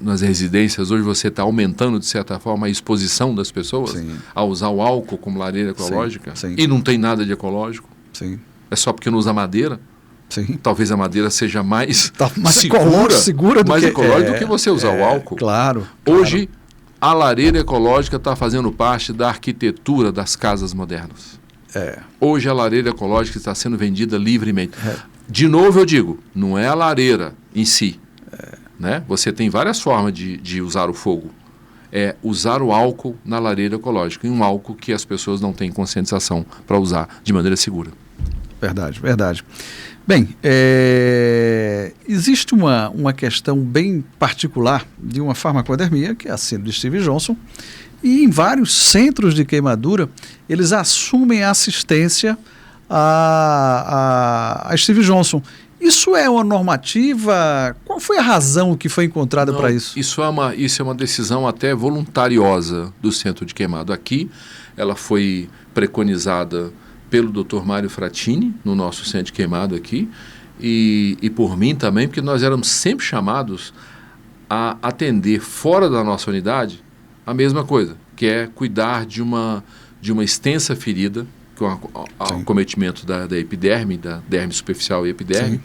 [SPEAKER 2] nas residências, hoje você está aumentando, de certa forma, a exposição das pessoas
[SPEAKER 1] Sim.
[SPEAKER 2] a usar o álcool como lareira ecológica?
[SPEAKER 1] Sim.
[SPEAKER 2] E não tem nada de ecológico?
[SPEAKER 1] Sim.
[SPEAKER 2] É só porque não usa madeira?
[SPEAKER 1] Sim.
[SPEAKER 2] Talvez a madeira seja mais
[SPEAKER 1] segura
[SPEAKER 2] do que você usar o álcool.
[SPEAKER 1] Claro.
[SPEAKER 2] Hoje, a lareira ecológica está fazendo parte da arquitetura das casas modernas. Hoje a lareira ecológica está sendo vendida livremente. De novo eu digo, não é a lareira em si. Né? Você tem várias formas de usar o fogo. É usar o álcool na lareira ecológica. E um álcool que as pessoas não têm conscientização para usar de maneira segura.
[SPEAKER 1] Verdade, verdade. Bem, existe uma questão bem particular de uma farmacodermia, que é a síndrome de Stevens-Johnson, e em vários centros de queimadura, eles assumem a assistência a Stevens-Johnson. Isso é uma normativa? Qual foi a razão que foi encontrada para isso?
[SPEAKER 2] Isso é uma decisão até voluntariosa do centro de queimado. Aqui, ela foi preconizada pelo Dr. Mário Fratini, no nosso centro de queimado aqui, e por mim também, porque nós éramos sempre chamados a atender fora da nossa unidade a mesma coisa, que é cuidar de uma extensa ferida, com o acometimento da epiderme, da derme superficial e epiderme,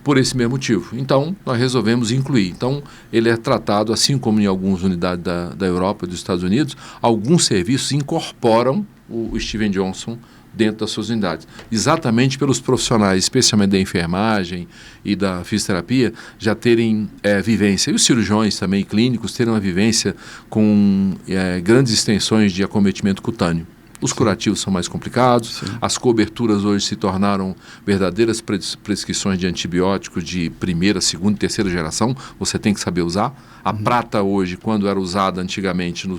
[SPEAKER 2] por esse mesmo motivo. Então, nós resolvemos incluir. Então, ele é tratado, assim como em algumas unidades da Europa e dos Estados Unidos, alguns serviços incorporam o Stevens-Johnson dentro das suas unidades. Exatamente pelos profissionais, especialmente da enfermagem e da fisioterapia, já terem vivência. E os cirurgiões também clínicos terem uma vivência com grandes extensões de acometimento cutâneo. Os curativos são mais complicados, as coberturas hoje se tornaram verdadeiras prescrições de antibióticos de primeira, segunda e terceira geração, você tem que saber usar. A prata hoje, quando era usada antigamente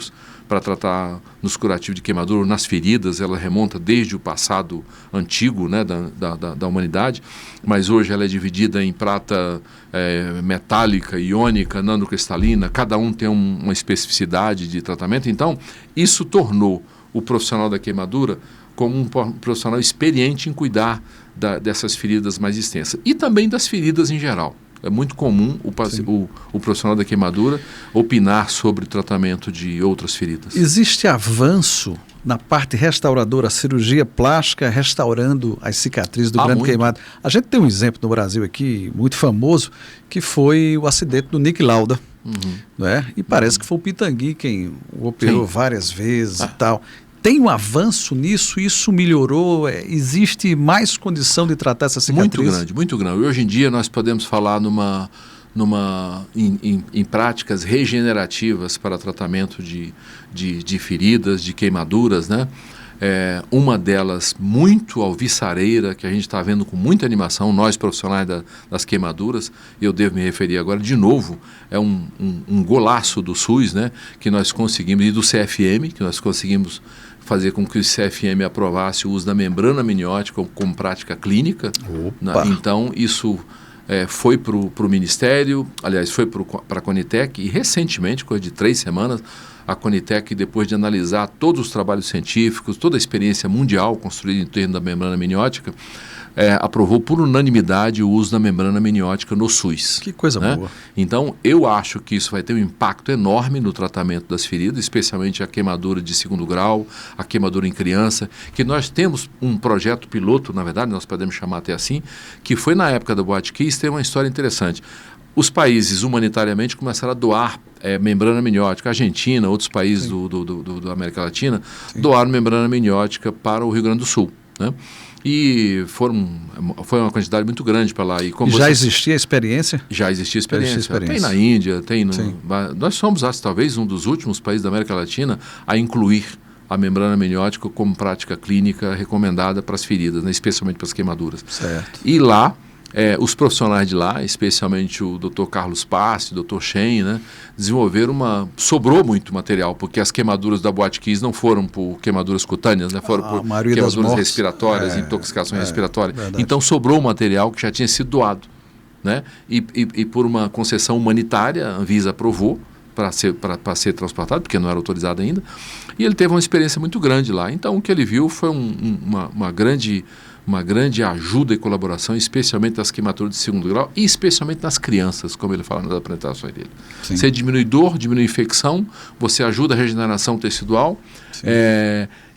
[SPEAKER 2] para tratar nos curativos de queimadura, nas feridas, ela remonta desde o passado antigo, né, da humanidade, mas hoje ela é dividida em prata metálica, iônica, nanocristalina, cada um tem uma especificidade de tratamento, então isso tornou o profissional da queimadura como um profissional experiente em cuidar dessas feridas mais extensas. E também das feridas em geral. É muito comum o profissional da queimadura opinar sobre o tratamento de outras feridas.
[SPEAKER 1] Existe avanço na parte restauradora, a cirurgia plástica restaurando as cicatrizes do grande queimado. A gente tem um exemplo no Brasil aqui, muito famoso, que foi o acidente do Niki Lauda. Não é? E parece que foi o Pitangui quem o operou várias vezes e tal. Tem um avanço nisso? Isso melhorou? Existe mais condição de tratar essa cicatriz?
[SPEAKER 2] Muito grande, muito grande. Hoje em dia nós podemos falar em práticas regenerativas para tratamento de feridas, de queimaduras, né? Uma delas muito alvissareira, que a gente está vendo com muita animação, nós profissionais das queimaduras, e eu devo me referir agora de novo, é um golaço do SUS, né, que nós conseguimos, e do CFM, que nós conseguimos fazer com que o CFM aprovasse o uso da membrana amniótica como prática clínica. Então, isso foi para o Ministério, aliás, foi para a Conitec, e recentemente, coisa de 3 semanas, a Conitec, depois de analisar todos os trabalhos científicos, toda a experiência mundial construída em torno da membrana amniótica, aprovou por unanimidade o uso da membrana amniótica no SUS.
[SPEAKER 1] Que coisa boa.
[SPEAKER 2] Então, eu acho que isso vai ter um impacto enorme no tratamento das feridas, especialmente a queimadura de 2º grau, a queimadura em criança, que nós temos um projeto piloto, na verdade, nós podemos chamar até assim, que foi na época da Boate Kiss, tem uma história interessante. Os países, humanitariamente, começaram a doar membrana amniótica. A Argentina, outros países da América Latina, doaram membrana amniótica para o Rio Grande do Sul, né? E foi uma quantidade muito grande para lá. E
[SPEAKER 1] já existia a experiência?
[SPEAKER 2] Já existia a experiência. Tem na Índia, nós somos, talvez, um dos últimos países da América Latina a incluir a membrana amniótica como prática clínica recomendada para as feridas, né, especialmente para as queimaduras.
[SPEAKER 1] Certo.
[SPEAKER 2] E lá, os profissionais de lá, especialmente o Dr. Carlos Passi, o Dr. Shen, né, desenvolveram sobrou muito material, porque as queimaduras da Boate Kiss não foram por queimaduras cutâneas, né, foram por queimaduras respiratórias, intoxicação respiratória.
[SPEAKER 1] Verdade.
[SPEAKER 2] Então sobrou material que já tinha sido doado, né, e por uma concessão humanitária, a Anvisa aprovou para ser transportado, porque não era autorizado ainda, e ele teve uma experiência muito grande lá. Então o que ele viu foi uma grande ajuda e colaboração, especialmente nas queimaduras de 2º grau e especialmente nas crianças, como ele fala nas apresentações dele.
[SPEAKER 1] Sim.
[SPEAKER 2] Você diminui dor, diminui infecção, você ajuda a regeneração tecidual,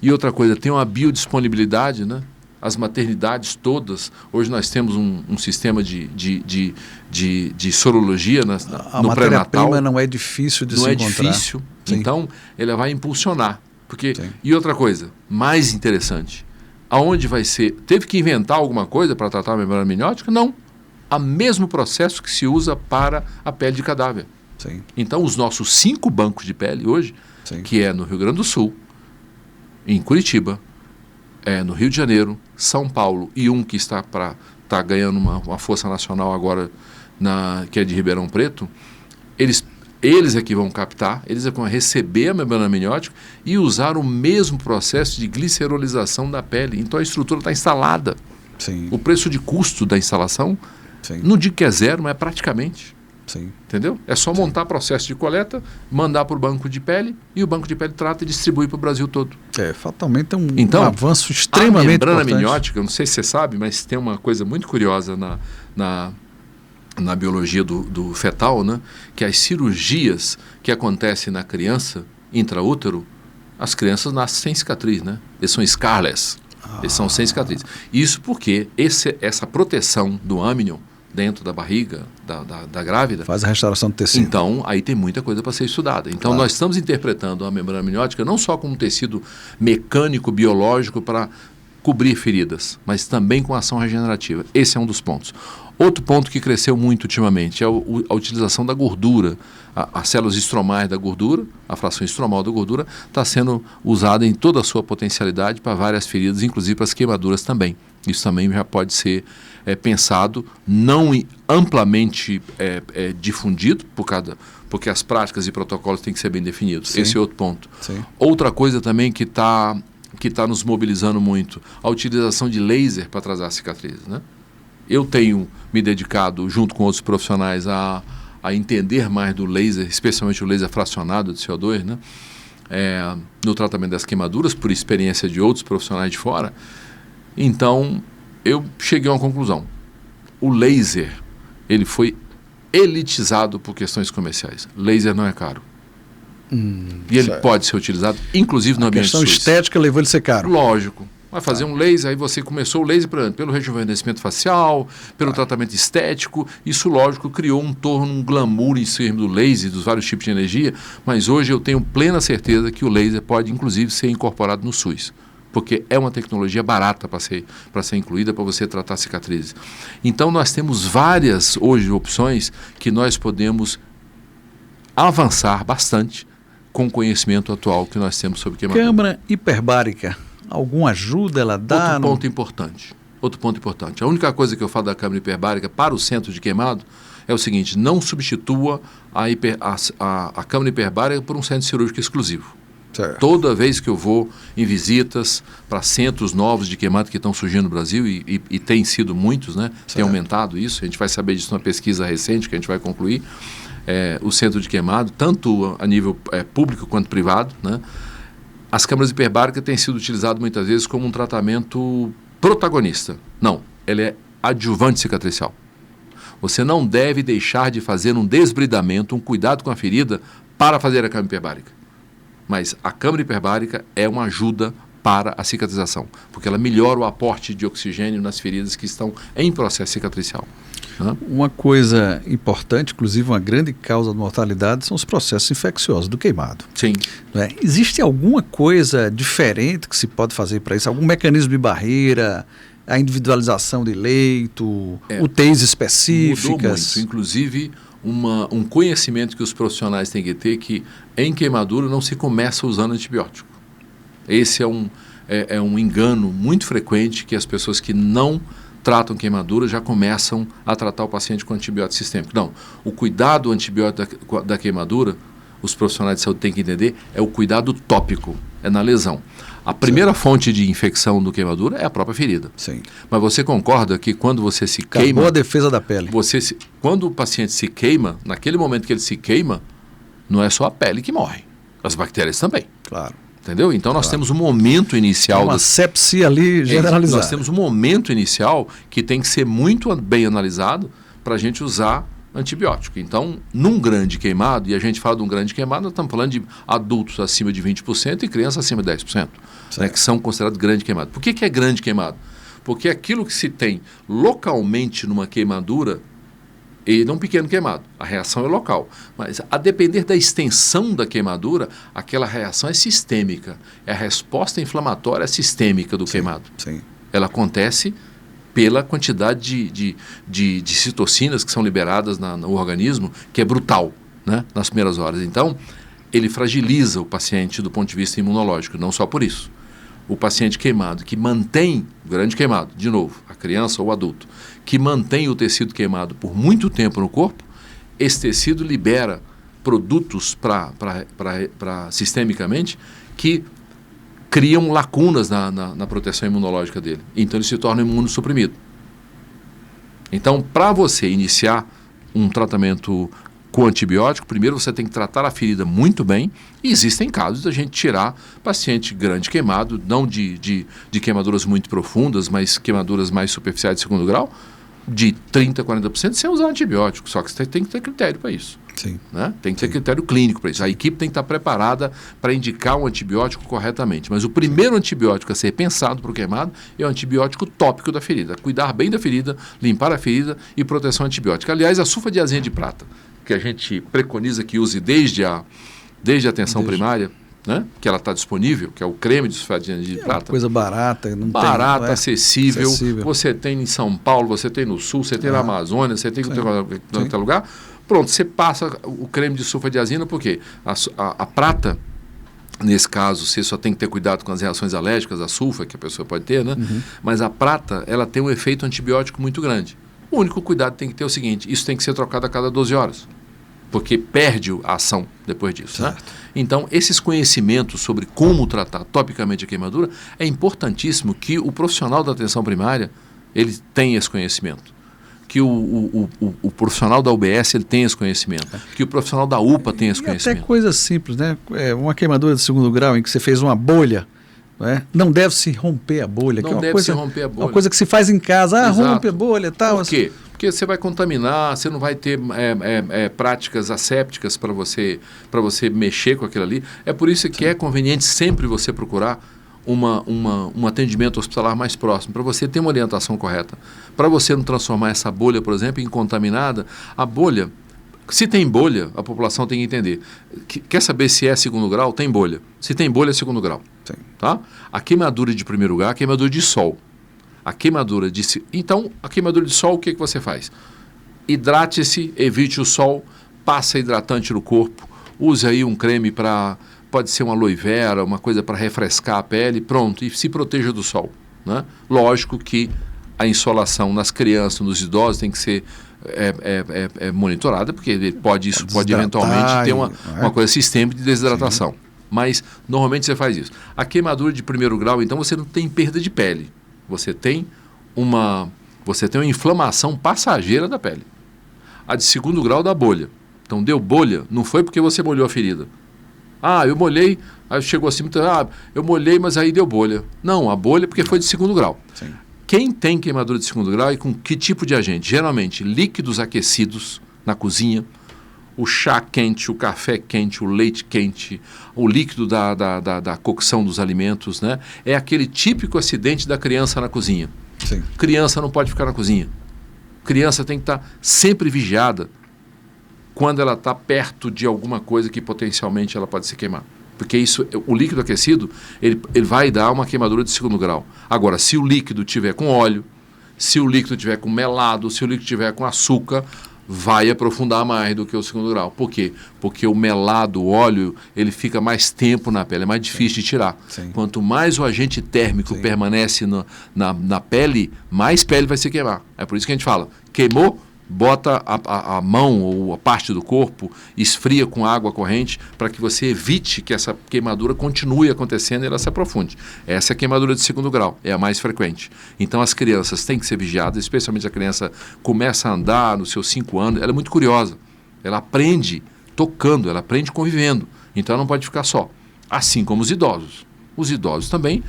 [SPEAKER 2] e outra coisa, tem uma biodisponibilidade, né? As maternidades todas, hoje nós temos um sistema de sorologia no pré-natal.
[SPEAKER 1] A matéria-prima não é difícil de se encontrar.
[SPEAKER 2] Não é difícil,
[SPEAKER 1] Sim.
[SPEAKER 2] Então ele vai impulsionar. E outra coisa, mais interessante, aonde vai ser? Teve que inventar alguma coisa para tratar a membrana amniótica? Não. O mesmo processo que se usa para a pele de cadáver.
[SPEAKER 1] Sim.
[SPEAKER 2] Então, os nossos 5 bancos de pele hoje,
[SPEAKER 1] Sim.
[SPEAKER 2] que é no Rio Grande do Sul, em Curitiba, no Rio de Janeiro, São Paulo, e um que está ganhando uma força nacional agora, que é de Ribeirão Preto, eles é que vão captar, eles é que vão receber a membrana amniótica e usar o mesmo processo de glicerolização da pele. Então a estrutura está instalada.
[SPEAKER 1] Sim.
[SPEAKER 2] O preço de custo da instalação,
[SPEAKER 1] Sim.
[SPEAKER 2] não digo que é zero, mas é praticamente.
[SPEAKER 1] Sim.
[SPEAKER 2] Entendeu? É só montar processo de coleta, mandar para o banco de pele e o banco de pele trata e distribui para o Brasil todo.
[SPEAKER 1] Fatalmente é um avanço extremamente
[SPEAKER 2] importante. A membrana amniótica, não sei se você sabe, mas tem uma coisa muito curiosa na biologia do fetal, né? Que as cirurgias que acontecem na criança intraútero, as crianças nascem sem cicatriz, né? Eles são scarless, eles são sem cicatriz. Isso porque essa proteção do âmnion dentro da barriga da grávida
[SPEAKER 1] faz a restauração do tecido.
[SPEAKER 2] Então, aí tem muita coisa para ser estudada. Então, nós estamos interpretando a membrana amniótica não só como um tecido mecânico, biológico para cobrir feridas, mas também com ação regenerativa. Esse é um dos pontos. Outro ponto que cresceu muito ultimamente é a utilização da gordura. As células estromais da gordura, a fração estromal da gordura, está sendo usada em toda a sua potencialidade para várias feridas, inclusive para as queimaduras também. Isso também já pode ser pensado, não amplamente difundido, porque as práticas e protocolos têm que ser bem definidos.
[SPEAKER 1] Sim.
[SPEAKER 2] Esse é outro ponto.
[SPEAKER 1] Sim.
[SPEAKER 2] Outra coisa também que está nos mobilizando muito, a utilização de laser para trazer cicatrizes, né? Eu tenho me dedicado, junto com outros profissionais, a entender mais do laser, especialmente o laser fracionado de CO2, né? No tratamento das queimaduras, por experiência de outros profissionais de fora. Então, eu cheguei a uma conclusão. O laser, ele foi elitizado por questões comerciais. Laser não é caro. E ele pode ser utilizado, inclusive no ambiente SUS.
[SPEAKER 1] A questão estética levou ele a ser caro.
[SPEAKER 2] Lógico. Vai fazer um laser, aí você começou o laser pelo rejuvenescimento facial, pelo tratamento estético. Isso, lógico, criou um glamour em cima do laser, dos vários tipos de energia, mas hoje eu tenho plena certeza que o laser pode, inclusive, ser incorporado no SUS, porque é uma tecnologia barata para ser incluída, para você tratar cicatrizes. Então, nós temos várias, hoje, opções que nós podemos avançar bastante com o conhecimento atual que nós temos sobre queimadura.
[SPEAKER 1] Câmara hiperbárica, alguma ajuda ela dá?
[SPEAKER 2] Outro ponto importante. A única coisa que eu falo da câmara hiperbárica para o centro de queimado é o seguinte: não substitua a câmara hiperbárica por um centro cirúrgico exclusivo.
[SPEAKER 1] Certo.
[SPEAKER 2] Toda vez que eu vou em visitas para centros novos de queimado que estão surgindo no Brasil, e tem sido muitos, né? Tem aumentado isso, a gente vai saber disso numa pesquisa recente que a gente vai concluir, o centro de queimado, tanto a nível público quanto privado, né? As câmaras hiperbáricas têm sido utilizadas muitas vezes como um tratamento protagonista. Não, ele é adjuvante cicatricial. Você não deve deixar de fazer um desbridamento, um cuidado com a ferida para fazer a câmara hiperbárica. Mas a câmara hiperbárica é uma ajuda para a cicatrização, porque ela melhora o aporte de oxigênio nas feridas que estão em processo cicatricial.
[SPEAKER 1] Uma coisa importante, inclusive uma grande causa de mortalidade, são os processos infecciosos do queimado.
[SPEAKER 2] Sim.
[SPEAKER 1] Existe alguma coisa diferente que se pode fazer para isso? Algum mecanismo de barreira, a individualização de leito, UTIs específicas?
[SPEAKER 2] Mudou muito, inclusive um conhecimento que os profissionais têm que ter, que em queimadura não se começa usando antibiótico. Esse é um engano muito frequente, que as pessoas que não tratam queimadura já começam a tratar o paciente com antibiótico sistêmico. Não, o cuidado antibiótico da queimadura, os profissionais de saúde têm que entender, é o cuidado tópico, é na lesão. A primeira fonte de infecção do queimadura é a própria ferida.
[SPEAKER 1] Sim.
[SPEAKER 2] Mas você concorda que quando você se
[SPEAKER 1] Acabou
[SPEAKER 2] queima...
[SPEAKER 1] a defesa da pele.
[SPEAKER 2] Quando o paciente se queima, naquele momento que ele se queima, não é só a pele que morre, as bactérias também.
[SPEAKER 1] Claro.
[SPEAKER 2] Entendeu? Então nós temos um momento inicial...
[SPEAKER 1] Uma sepsia ali generalizada.
[SPEAKER 2] Nós temos um momento inicial que tem que ser muito bem analisado para a gente usar antibiótico. Então, num grande queimado, e a gente fala de um grande queimado, nós estamos falando de adultos acima de 20% e crianças acima de 10%, né, que são considerados grande queimado. Por que é grande queimado? Porque aquilo que se tem localmente numa queimadura, e não um pequeno queimado, a reação é local, mas a depender da extensão da queimadura, aquela reação é sistêmica, é a resposta inflamatória sistêmica do queimado.
[SPEAKER 1] Sim.
[SPEAKER 2] Ela acontece pela quantidade de citocinas que são liberadas no organismo, que é brutal, né, nas primeiras horas. Então, ele fragiliza o paciente do ponto de vista imunológico, não só por isso. O paciente queimado, que mantém, grande queimado, de novo, a criança ou o adulto, que mantém o tecido queimado por muito tempo no corpo, esse tecido libera produtos sistemicamente que criam lacunas na proteção imunológica dele. Então ele se torna imunossuprimido. Então, para você iniciar um tratamento com antibiótico, primeiro você tem que tratar a ferida muito bem, e existem casos da gente tirar paciente grande queimado, não de queimaduras muito profundas, mas queimaduras mais superficiais de segundo grau, de 30%, 40% sem usar antibiótico, só que você tem que ter critério para isso.
[SPEAKER 1] Sim.
[SPEAKER 2] Né? Tem que ter critério clínico para isso. A equipe tem que estar preparada para indicar um antibiótico corretamente. Mas o primeiro antibiótico a ser pensado para o queimado é o antibiótico tópico da ferida. Cuidar bem da ferida, limpar a ferida e proteção antibiótica. Aliás, a sulfadiazina de prata, que a gente preconiza que use desde a atenção primária, né? Que ela está disponível, que é o creme de sulfadiazina de prata.
[SPEAKER 1] Uma coisa barata.
[SPEAKER 2] Barata, acessível. Você tem em São Paulo, você tem no Sul, você tem na Amazônia, você tem em outro lugar. Pronto, você passa o creme de sulfadiazina, porque a prata, nesse caso, você só tem que ter cuidado com as reações alérgicas, a sulfa que a pessoa pode ter, né? Mas a prata, ela tem um efeito antibiótico muito grande. O único cuidado que tem que ter é o seguinte: isso tem que ser trocado a cada 12 horas, porque perde a ação depois disso. Né? Então, esses conhecimentos sobre como tratar topicamente a queimadura, é importantíssimo que o profissional da atenção primária ele tenha esse conhecimento. Que o profissional da UBS ele tenha esse conhecimento, que o profissional da UPA tenha esse conhecimento.
[SPEAKER 1] Até coisas simples, né? Uma queimadura de segundo grau em que você fez uma bolha, não deve se romper a bolha.
[SPEAKER 2] Não deve se romper a bolha.
[SPEAKER 1] Uma coisa que se faz em casa, rompe a bolha e tal.
[SPEAKER 2] Por quê? Porque você vai contaminar, você não vai ter práticas assépticas para você mexer com aquilo ali. É por isso que é conveniente sempre você procurar um atendimento hospitalar mais próximo, para você ter uma orientação correta, para você não transformar essa bolha, por exemplo, em contaminada. A bolha, se tem bolha, a população tem que entender. Quer saber se é segundo grau? Tem bolha. Se tem bolha, é segundo grau.
[SPEAKER 1] Sim.
[SPEAKER 2] Tá? A queimadura de primeiro lugar, a queimadura de sol. Então, a queimadura de sol, o que você faz? Hidrate-se, evite o sol, passa hidratante no corpo, use aí um creme pode ser uma aloe vera, uma coisa para refrescar a pele, pronto, e se proteja do sol. Né? Lógico que a insolação nas crianças, nos idosos, tem que ser monitorada, porque isso pode eventualmente ter uma coisa sistêmica de desidratação. Sim. Mas normalmente você faz isso. A queimadura de primeiro grau, então, você não tem perda de pele. Você tem uma inflamação passageira da pele. A de segundo grau dá bolha. Então deu bolha, não foi porque você molhou a ferida. Eu molhei, aí chegou assim, eu molhei, mas aí deu bolha. Não, a bolha é porque foi de segundo grau.
[SPEAKER 1] Sim.
[SPEAKER 2] Quem tem queimadura de segundo grau e com que tipo de agente? Geralmente líquidos aquecidos na cozinha, o chá quente, o café quente, o leite quente, o líquido da cocção dos alimentos, né? É aquele típico acidente da criança na cozinha.
[SPEAKER 1] Sim.
[SPEAKER 2] Criança não pode ficar na cozinha. Criança tem que estar sempre vigiada quando ela está perto de alguma coisa que potencialmente ela pode se queimar. Porque o líquido aquecido, ele vai dar uma queimadura de segundo grau. Agora, se o líquido tiver com óleo, se o líquido tiver com melado, se o líquido tiver com açúcar, vai aprofundar mais do que o segundo grau. Por quê? Porque o melado, o óleo, ele fica mais tempo na pele, é mais difícil de tirar.
[SPEAKER 1] Sim.
[SPEAKER 2] Quanto mais o agente térmico permanece na pele, mais pele vai se queimar. É por isso que a gente fala, queimou, bota a mão ou a parte do corpo, esfria com água corrente para que você evite que essa queimadura continue acontecendo e ela se aprofunde. Essa é a queimadura de segundo grau, é a mais frequente. Então as crianças têm que ser vigiadas, especialmente a criança começa a andar nos seus 5 anos, ela é muito curiosa, ela aprende tocando, ela aprende convivendo, então ela não pode ficar só. Assim como os idosos. Os idosos também,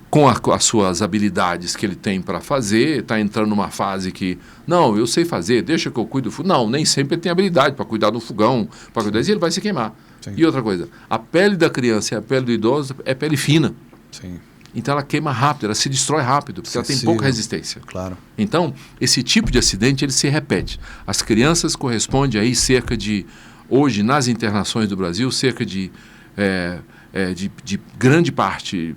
[SPEAKER 2] com as suas habilidades que ele tem para fazer, está entrando numa fase que, não, eu sei fazer, deixa que eu cuido do fogão. Não, nem sempre ele tem habilidade para cuidar do fogão, para cuidar e ele vai se queimar.
[SPEAKER 1] Sim.
[SPEAKER 2] E outra coisa, a pele da criança e a pele do idoso é pele fina.
[SPEAKER 1] Sim.
[SPEAKER 2] Então ela queima rápido, ela se destrói rápido, porque ela tem pouca resistência.
[SPEAKER 1] Claro.
[SPEAKER 2] Então, esse tipo de acidente, ele se repete. As crianças correspondem aí hoje nas internações do Brasil, cerca de grande parte,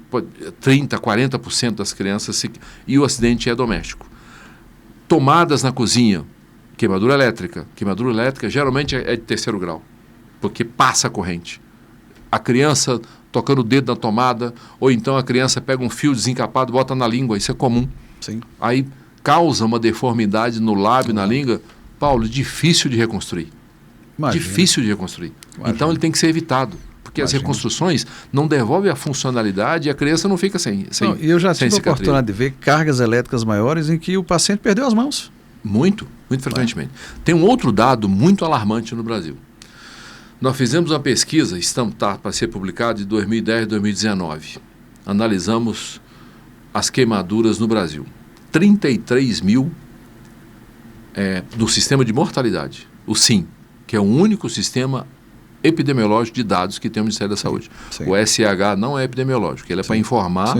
[SPEAKER 2] 30%, 40% das crianças, e o acidente é doméstico. Tomadas na cozinha, queimadura elétrica. Queimadura elétrica geralmente é de terceiro grau, porque passa a corrente. A criança tocando o dedo na tomada, ou então a criança pega um fio desencapado e bota na língua, isso é comum.
[SPEAKER 1] Sim.
[SPEAKER 2] Aí causa uma deformidade no lábio, na língua. Paulo, difícil de reconstruir.
[SPEAKER 1] Imagina.
[SPEAKER 2] Difícil de reconstruir.
[SPEAKER 1] Imagina.
[SPEAKER 2] Então ele tem que ser evitado. Porque as reconstruções não devolvem a funcionalidade e a criança não fica sem
[SPEAKER 1] E eu já tive a oportunidade de ver cargas elétricas maiores em que o paciente perdeu as mãos.
[SPEAKER 2] Muito frequentemente. Tem um outro dado muito alarmante no Brasil. Nós fizemos uma pesquisa, está para ser publicada, de 2010 e 2019. Analisamos as queimaduras no Brasil. 33 mil do sistema de mortalidade, o SIM, que é o único sistema epidemiológico de dados que tem o Ministério da Saúde.
[SPEAKER 1] Sim.
[SPEAKER 2] O SH não é epidemiológico, ele é para informar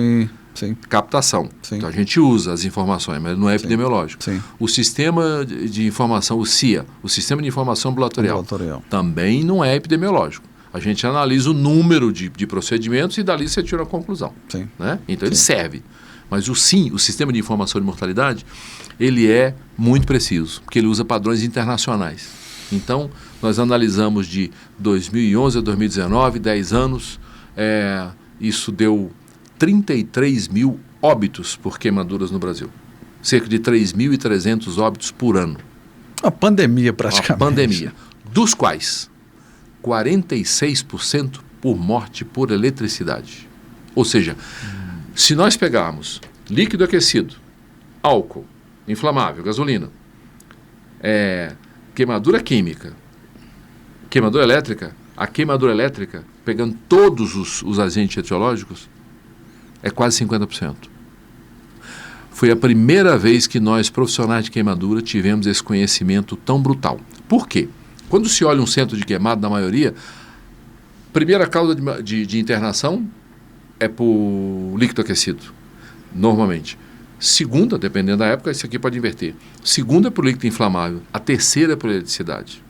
[SPEAKER 2] captação.
[SPEAKER 1] Sim.
[SPEAKER 2] Então a gente usa as informações, mas não é epidemiológico.
[SPEAKER 1] Sim.
[SPEAKER 2] O sistema de informação, o CIA, o Sistema de Informação Ambulatorial, também não é epidemiológico. A gente analisa o número de procedimentos e dali você tira a conclusão.
[SPEAKER 1] Sim.
[SPEAKER 2] Né? Então ele serve. Mas o SIM, o Sistema de Informação de Mortalidade, ele é muito preciso, porque ele usa padrões internacionais. Então, nós analisamos de 2011 a 2019, 10 anos, isso deu 33 mil óbitos por queimaduras no Brasil. Cerca de 3.300 óbitos por ano.
[SPEAKER 1] Uma pandemia praticamente.
[SPEAKER 2] Uma pandemia. Dos quais 46% por morte por eletricidade. Ou seja, se nós pegarmos líquido aquecido, álcool, inflamável, gasolina, queimadura química, queimadura elétrica, a queimadura elétrica, pegando todos os agentes etiológicos, é quase 50%. Foi a primeira vez que nós, profissionais de queimadura, tivemos esse conhecimento tão brutal. Por quê? Quando se olha um centro de queimado, na maioria, primeira causa de internação é por líquido aquecido, normalmente. Segunda, dependendo da época, isso aqui pode inverter. Segunda é por líquido inflamável, a terceira é por eletricidade.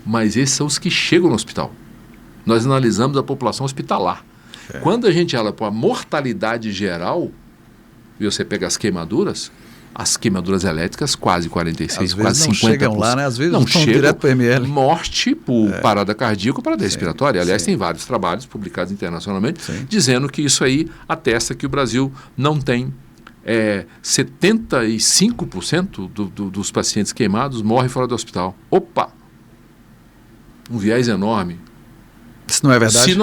[SPEAKER 2] Mas esses são os que chegam no hospital. Nós analisamos a população hospitalar. Quando a gente olha para a mortalidade geral, e você pega as queimaduras elétricas, quase 46%,
[SPEAKER 1] às
[SPEAKER 2] quase 50%.
[SPEAKER 1] Não chegam lá, né? Às vezes
[SPEAKER 2] não
[SPEAKER 1] estão
[SPEAKER 2] chegam,
[SPEAKER 1] direto para o ML.
[SPEAKER 2] Morte por parada cardíaca ou parada respiratória. Aliás,
[SPEAKER 1] sim.
[SPEAKER 2] tem vários trabalhos publicados internacionalmente dizendo que isso aí atesta que o Brasil não tem 75% dos pacientes queimados morrem fora do hospital. Opa! Um viés enorme.
[SPEAKER 1] Isso não é verdade?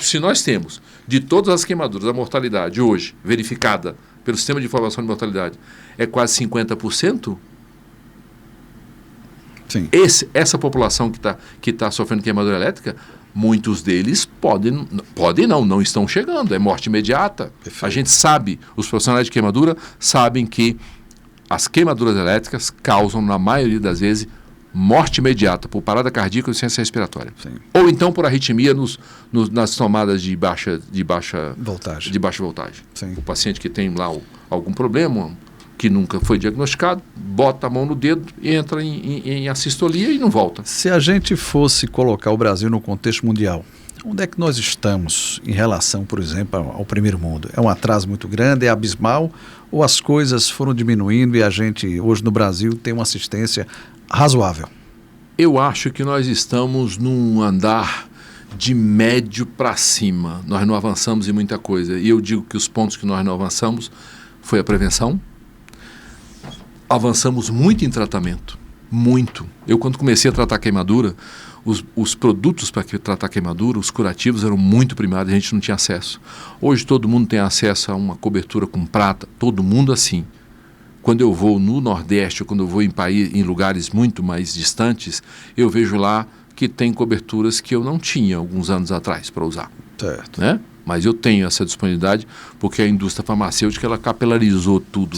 [SPEAKER 2] Se nós temos, de todas as queimaduras, a mortalidade hoje, verificada pelo Sistema de Informação de Mortalidade, é quase 50%,
[SPEAKER 1] sim.
[SPEAKER 2] Essa população que tá sofrendo queimadura elétrica, muitos deles não estão chegando, é morte imediata.
[SPEAKER 1] Perfeito.
[SPEAKER 2] A gente sabe, os profissionais de queimadura sabem que as queimaduras elétricas causam, na maioria das vezes, morte imediata por parada cardíaca ou insuficiência respiratória.
[SPEAKER 1] Sim.
[SPEAKER 2] Ou então por arritmia nas tomadas de baixa
[SPEAKER 1] voltagem.
[SPEAKER 2] Sim. O paciente que tem lá algum problema, que nunca foi diagnosticado, bota a mão no dedo e entra em assistolia e não volta.
[SPEAKER 1] Se a gente fosse colocar o Brasil no contexto mundial, onde é que nós estamos em relação, por exemplo, ao primeiro mundo? É um atraso muito grande, é abismal, ou as coisas foram diminuindo e a gente, hoje no Brasil, tem uma assistência razoável?
[SPEAKER 2] Eu acho que nós estamos num andar de médio para cima. Nós não avançamos em muita coisa. E eu digo que os pontos que nós não avançamos foi a prevenção. Avançamos muito em tratamento. Muito. Eu, quando comecei a tratar queimadura, os produtos para tratar queimadura, os curativos, eram muito primários, a gente não tinha acesso. Hoje todo mundo tem acesso a uma cobertura com prata, todo mundo assim. Quando eu vou no Nordeste, ou quando eu vou em lugares muito mais distantes, eu vejo lá que tem coberturas que eu não tinha alguns anos atrás para usar.
[SPEAKER 1] Certo.
[SPEAKER 2] Né? Mas eu tenho essa disponibilidade porque a indústria farmacêutica ela capilarizou tudo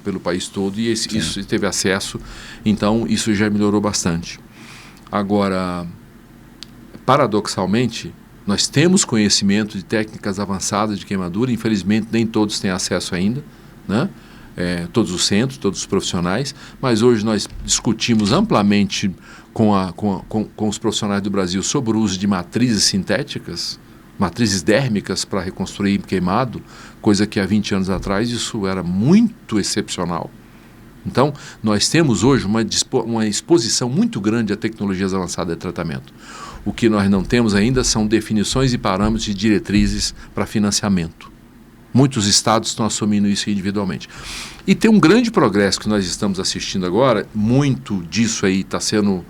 [SPEAKER 2] pelo país todo e isso teve acesso, então isso já melhorou bastante. Agora, paradoxalmente, nós temos conhecimento de técnicas avançadas de queimadura, infelizmente nem todos têm acesso ainda, né? Todos os centros, todos os profissionais, mas hoje nós discutimos amplamente com os profissionais do Brasil sobre o uso de matrizes sintéticas, matrizes dérmicas para reconstruir queimado, coisa que há 20 anos atrás isso era muito excepcional. Então, nós temos hoje uma exposição muito grande a tecnologias avançadas de tratamento. O que nós não temos ainda são definições e parâmetros e diretrizes para financiamento. Muitos estados estão assumindo isso individualmente. E tem um grande progresso que nós estamos assistindo agora, muito disso aí está sendo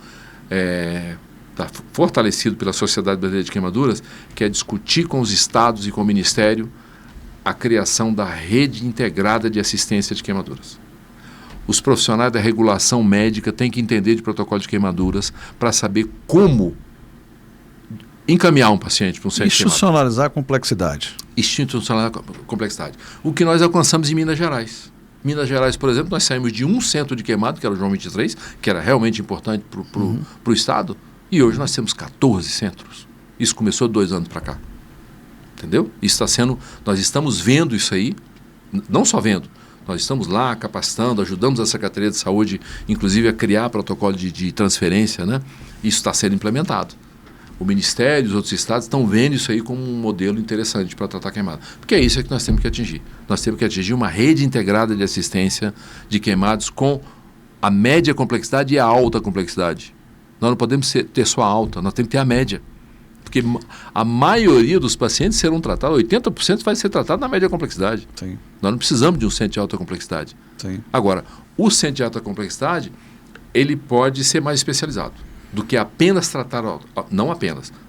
[SPEAKER 2] tá fortalecido pela Sociedade Brasileira de Queimaduras, que é discutir com os estados e com o Ministério a criação da rede integrada de assistência de queimaduras. Os profissionais da regulação médica têm que entender de protocolo de queimaduras para saber como encaminhar um paciente para um centro de queimadura.
[SPEAKER 1] Institucionalizar a complexidade.
[SPEAKER 2] Institucionalizar a complexidade. O que nós alcançamos em Minas Gerais. Minas Gerais, por exemplo, nós saímos de um centro de queimado, que era o João 23, que era realmente importante para o Estado, e hoje nós temos 14 centros. Isso começou 2 anos para cá. Entendeu? Isso está sendo, nós estamos vendo isso aí, não só vendo, nós estamos lá capacitando, ajudamos a Secretaria de Saúde, inclusive, a criar protocolo de transferência, né? Isso está sendo implementado. O Ministério e os outros estados estão vendo isso aí como um modelo interessante para tratar queimado. Porque é isso que nós temos que atingir. Nós temos que atingir uma rede integrada de assistência de queimados com a média complexidade e a alta complexidade. Nós não podemos ter só a alta, nós temos que ter a média. Porque a maioria dos pacientes serão tratados, 80% vai ser tratado na média complexidade.
[SPEAKER 1] Sim.
[SPEAKER 2] Nós não precisamos de um centro de alta complexidade.
[SPEAKER 1] Sim.
[SPEAKER 2] Agora, o centro de alta complexidade, ele pode ser mais especializado do que apenas tratar,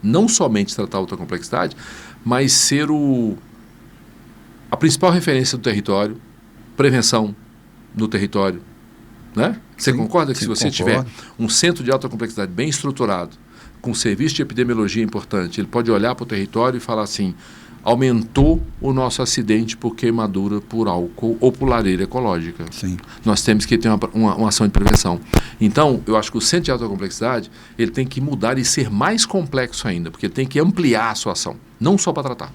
[SPEAKER 2] não somente tratar alta complexidade, mas ser a principal referência do território, prevenção no território. Né? Você concorda que se você tiver um centro de alta complexidade bem estruturado, com serviço de epidemiologia importante, ele pode olhar para o território e falar assim, aumentou o nosso acidente por queimadura por álcool ou por lareira ecológica.
[SPEAKER 1] Sim.
[SPEAKER 2] Nós temos que ter uma ação de prevenção. Então, eu acho que o centro de alta complexidade, ele tem que mudar e ser mais complexo ainda, porque ele tem que ampliar a sua ação, não só para tratar.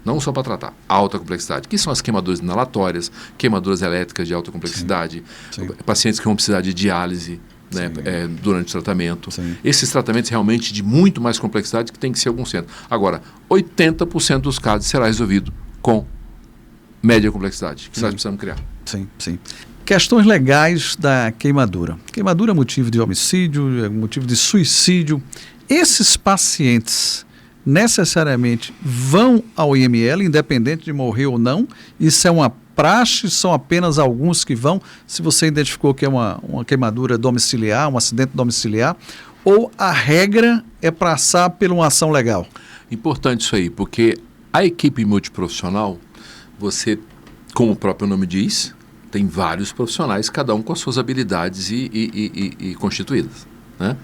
[SPEAKER 2] Não só para tratar a alta complexidade, que são as queimaduras inalatórias, queimaduras elétricas de alta complexidade, pacientes que vão precisar de diálise, né, durante o tratamento. Sim. Esses tratamentos realmente de muito mais complexidade que tem que ser algum centro. Agora, 80% dos casos será resolvido com média complexidade, que nós precisamos criar.
[SPEAKER 1] Sim, sim. Questões legais da queimadura. Queimadura é motivo de homicídio, é motivo de suicídio. Esses pacientes necessariamente vão ao IML, independente de morrer ou não? Isso é uma praxe, são apenas alguns que vão, se você identificou que é uma queimadura domiciliar, um acidente domiciliar, ou a regra é passar por uma ação legal?
[SPEAKER 2] Importante isso aí, porque a equipe multiprofissional, você, como o próprio nome diz, tem vários profissionais, cada um com as suas habilidades e constituídas, né?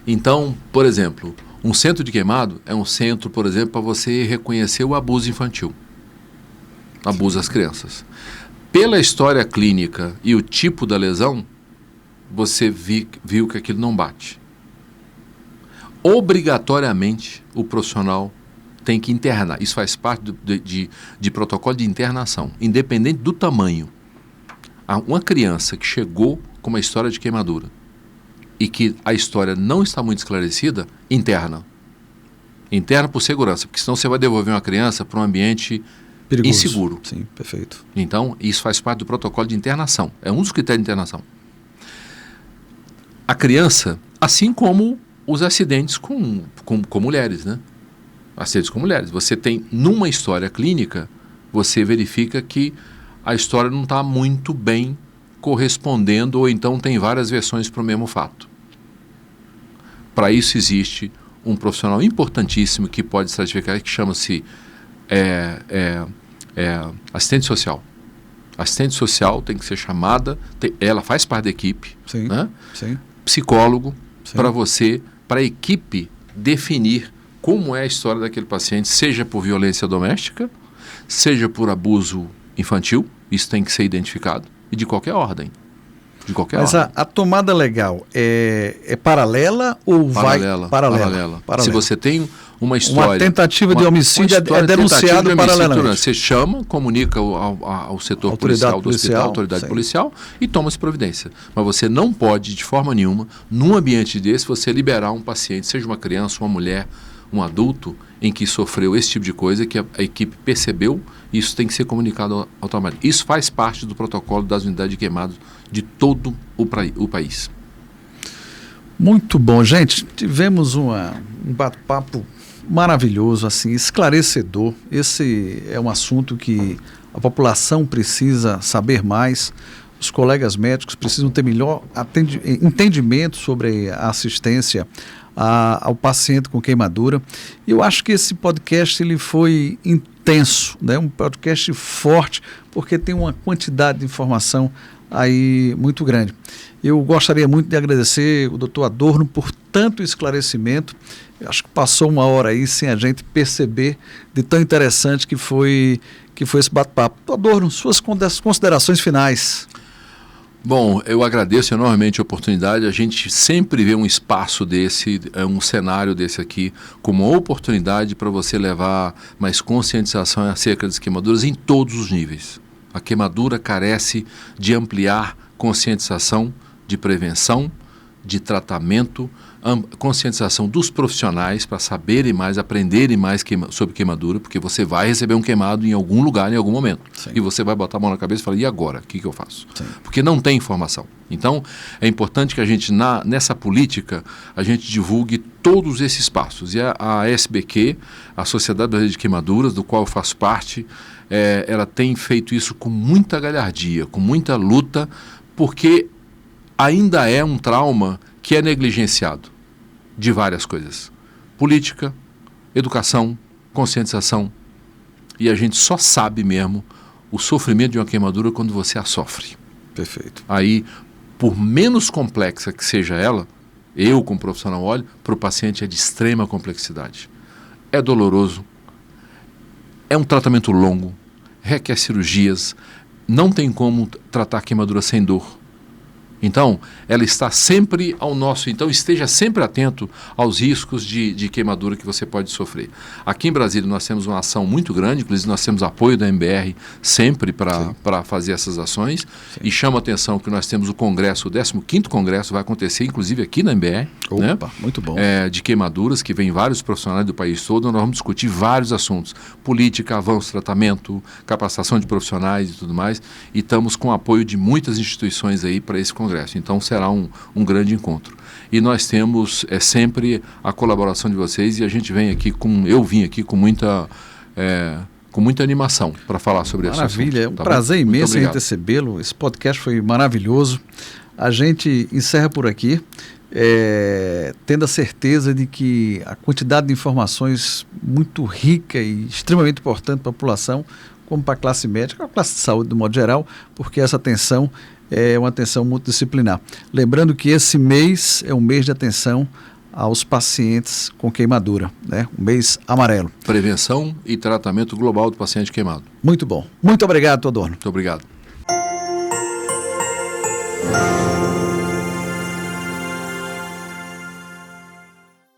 [SPEAKER 2] Então, por exemplo, um centro de queimado é um centro, por exemplo, para você reconhecer o abuso infantil, abuso às crianças. Pela história clínica e o tipo da lesão, você viu que aquilo não bate. Obrigatoriamente, o profissional tem que internar. Isso faz parte de protocolo de internação, independente do tamanho. Uma criança que chegou com uma história de queimadura e que a história não está muito esclarecida, interna. Interna por segurança, porque senão você vai devolver uma criança para um ambiente perigoso, inseguro.
[SPEAKER 1] Sim, perfeito.
[SPEAKER 2] Então, isso faz parte do protocolo de internação. É um dos critérios de internação. A criança, assim como os acidentes com mulheres, né? Acidentes com mulheres. Você tem, numa história clínica, você verifica que a história não está muito bem correspondendo, ou então tem várias versões para o mesmo fato. Para isso existe um profissional importantíssimo que pode estratificar, que chama-se assistente social. Assistente social tem que ser chamada, ela faz parte da equipe,
[SPEAKER 1] sim,
[SPEAKER 2] né?
[SPEAKER 1] Sim.
[SPEAKER 2] Psicólogo, para a equipe definir como é a história daquele paciente, seja por violência doméstica, seja por abuso infantil, isso tem que ser identificado, e de qualquer ordem.
[SPEAKER 1] Mas a tomada legal é paralela ou
[SPEAKER 2] paralela,
[SPEAKER 1] vai paralela?
[SPEAKER 2] Se você tem uma história...
[SPEAKER 1] Uma tentativa de homicídio é denunciado paralelamente.
[SPEAKER 2] Você chama, comunica ao setor policial do hospital, autoridade policial, e toma-se providência. Mas você não pode, de forma nenhuma, num ambiente desse, você liberar um paciente, seja uma criança, uma mulher, um adulto, em que sofreu esse tipo de coisa, que a equipe percebeu, isso tem que ser comunicado automaticamente. Isso faz parte do protocolo das unidades de queimados de todo o país.
[SPEAKER 1] Muito bom, gente. Tivemos um bate-papo maravilhoso, assim, esclarecedor. Esse é um assunto que a população precisa saber mais. Os colegas médicos precisam ter melhor entendimento sobre a assistência ao paciente com queimadura. E eu acho que esse podcast ele foi intenso, né? Um podcast forte, porque tem uma quantidade de informação aí muito grande. Eu gostaria muito de agradecer o Dr. Adorno por tanto esclarecimento. Eu acho que passou uma hora aí sem a gente perceber de tão interessante que foi esse bate-papo. Dr. Adorno, suas considerações finais.
[SPEAKER 2] Bom, eu agradeço enormemente a oportunidade. A gente sempre vê um espaço desse, um cenário desse aqui, como uma oportunidade para você levar mais conscientização acerca das queimaduras em todos os níveis. A queimadura carece de ampliar conscientização, de prevenção, de tratamento, conscientização dos profissionais para saberem mais, aprenderem mais sobre queimadura, porque você vai receber um queimado em algum lugar, em algum momento. Sim. E você vai botar a mão na cabeça e falar, e agora? O que eu faço? Sim. Porque não tem informação. Então, é importante que a gente, nessa política, a gente divulgue todos esses passos. E a SBQ, a Sociedade Brasileira de Queimaduras, do qual eu faço parte, ela tem feito isso com muita galhardia, com muita luta, porque ainda é um trauma que é negligenciado de várias coisas. Política, educação, conscientização. E a gente só sabe mesmo o sofrimento de uma queimadura quando você a sofre.
[SPEAKER 1] Perfeito.
[SPEAKER 2] Aí, por menos complexa que seja ela, eu como profissional olho, para o paciente é de extrema complexidade. É doloroso, é um tratamento longo, requer cirurgias, não tem como tratar queimadura sem dor. Então, ela está sempre ao nosso... Então, esteja sempre atento aos riscos de queimadura que você pode sofrer. Aqui em Brasília, nós temos uma ação muito grande, inclusive nós temos apoio da MBR sempre para fazer essas ações. Sim. E chama a atenção que nós temos o congresso, o 15º congresso, vai acontecer inclusive aqui na MBR.
[SPEAKER 1] Opa,
[SPEAKER 2] né?
[SPEAKER 1] Muito bom.
[SPEAKER 2] De queimaduras, que vem vários profissionais do país todo. Nós vamos discutir vários assuntos. Política, avanço, tratamento, capacitação de profissionais e tudo mais. E estamos com o apoio de muitas instituições aí para esse congresso. Então será um grande encontro. E nós temos sempre a colaboração de vocês, e a gente vem aqui eu vim aqui com muita animação para falar sobre isso.
[SPEAKER 1] Maravilha, é um prazer imenso em recebê-lo. Esse podcast foi maravilhoso. A gente encerra por aqui. tendo a certeza de que a quantidade de informações muito rica e extremamente importante para a população, como para a classe médica, a classe de saúde do modo geral, porque essa atenção é uma atenção multidisciplinar. Lembrando que esse mês é um mês de atenção aos pacientes com queimadura, né? Um mês amarelo.
[SPEAKER 2] Prevenção e tratamento global do paciente queimado.
[SPEAKER 1] Muito bom. Muito obrigado, Teodoro.
[SPEAKER 2] Muito obrigado.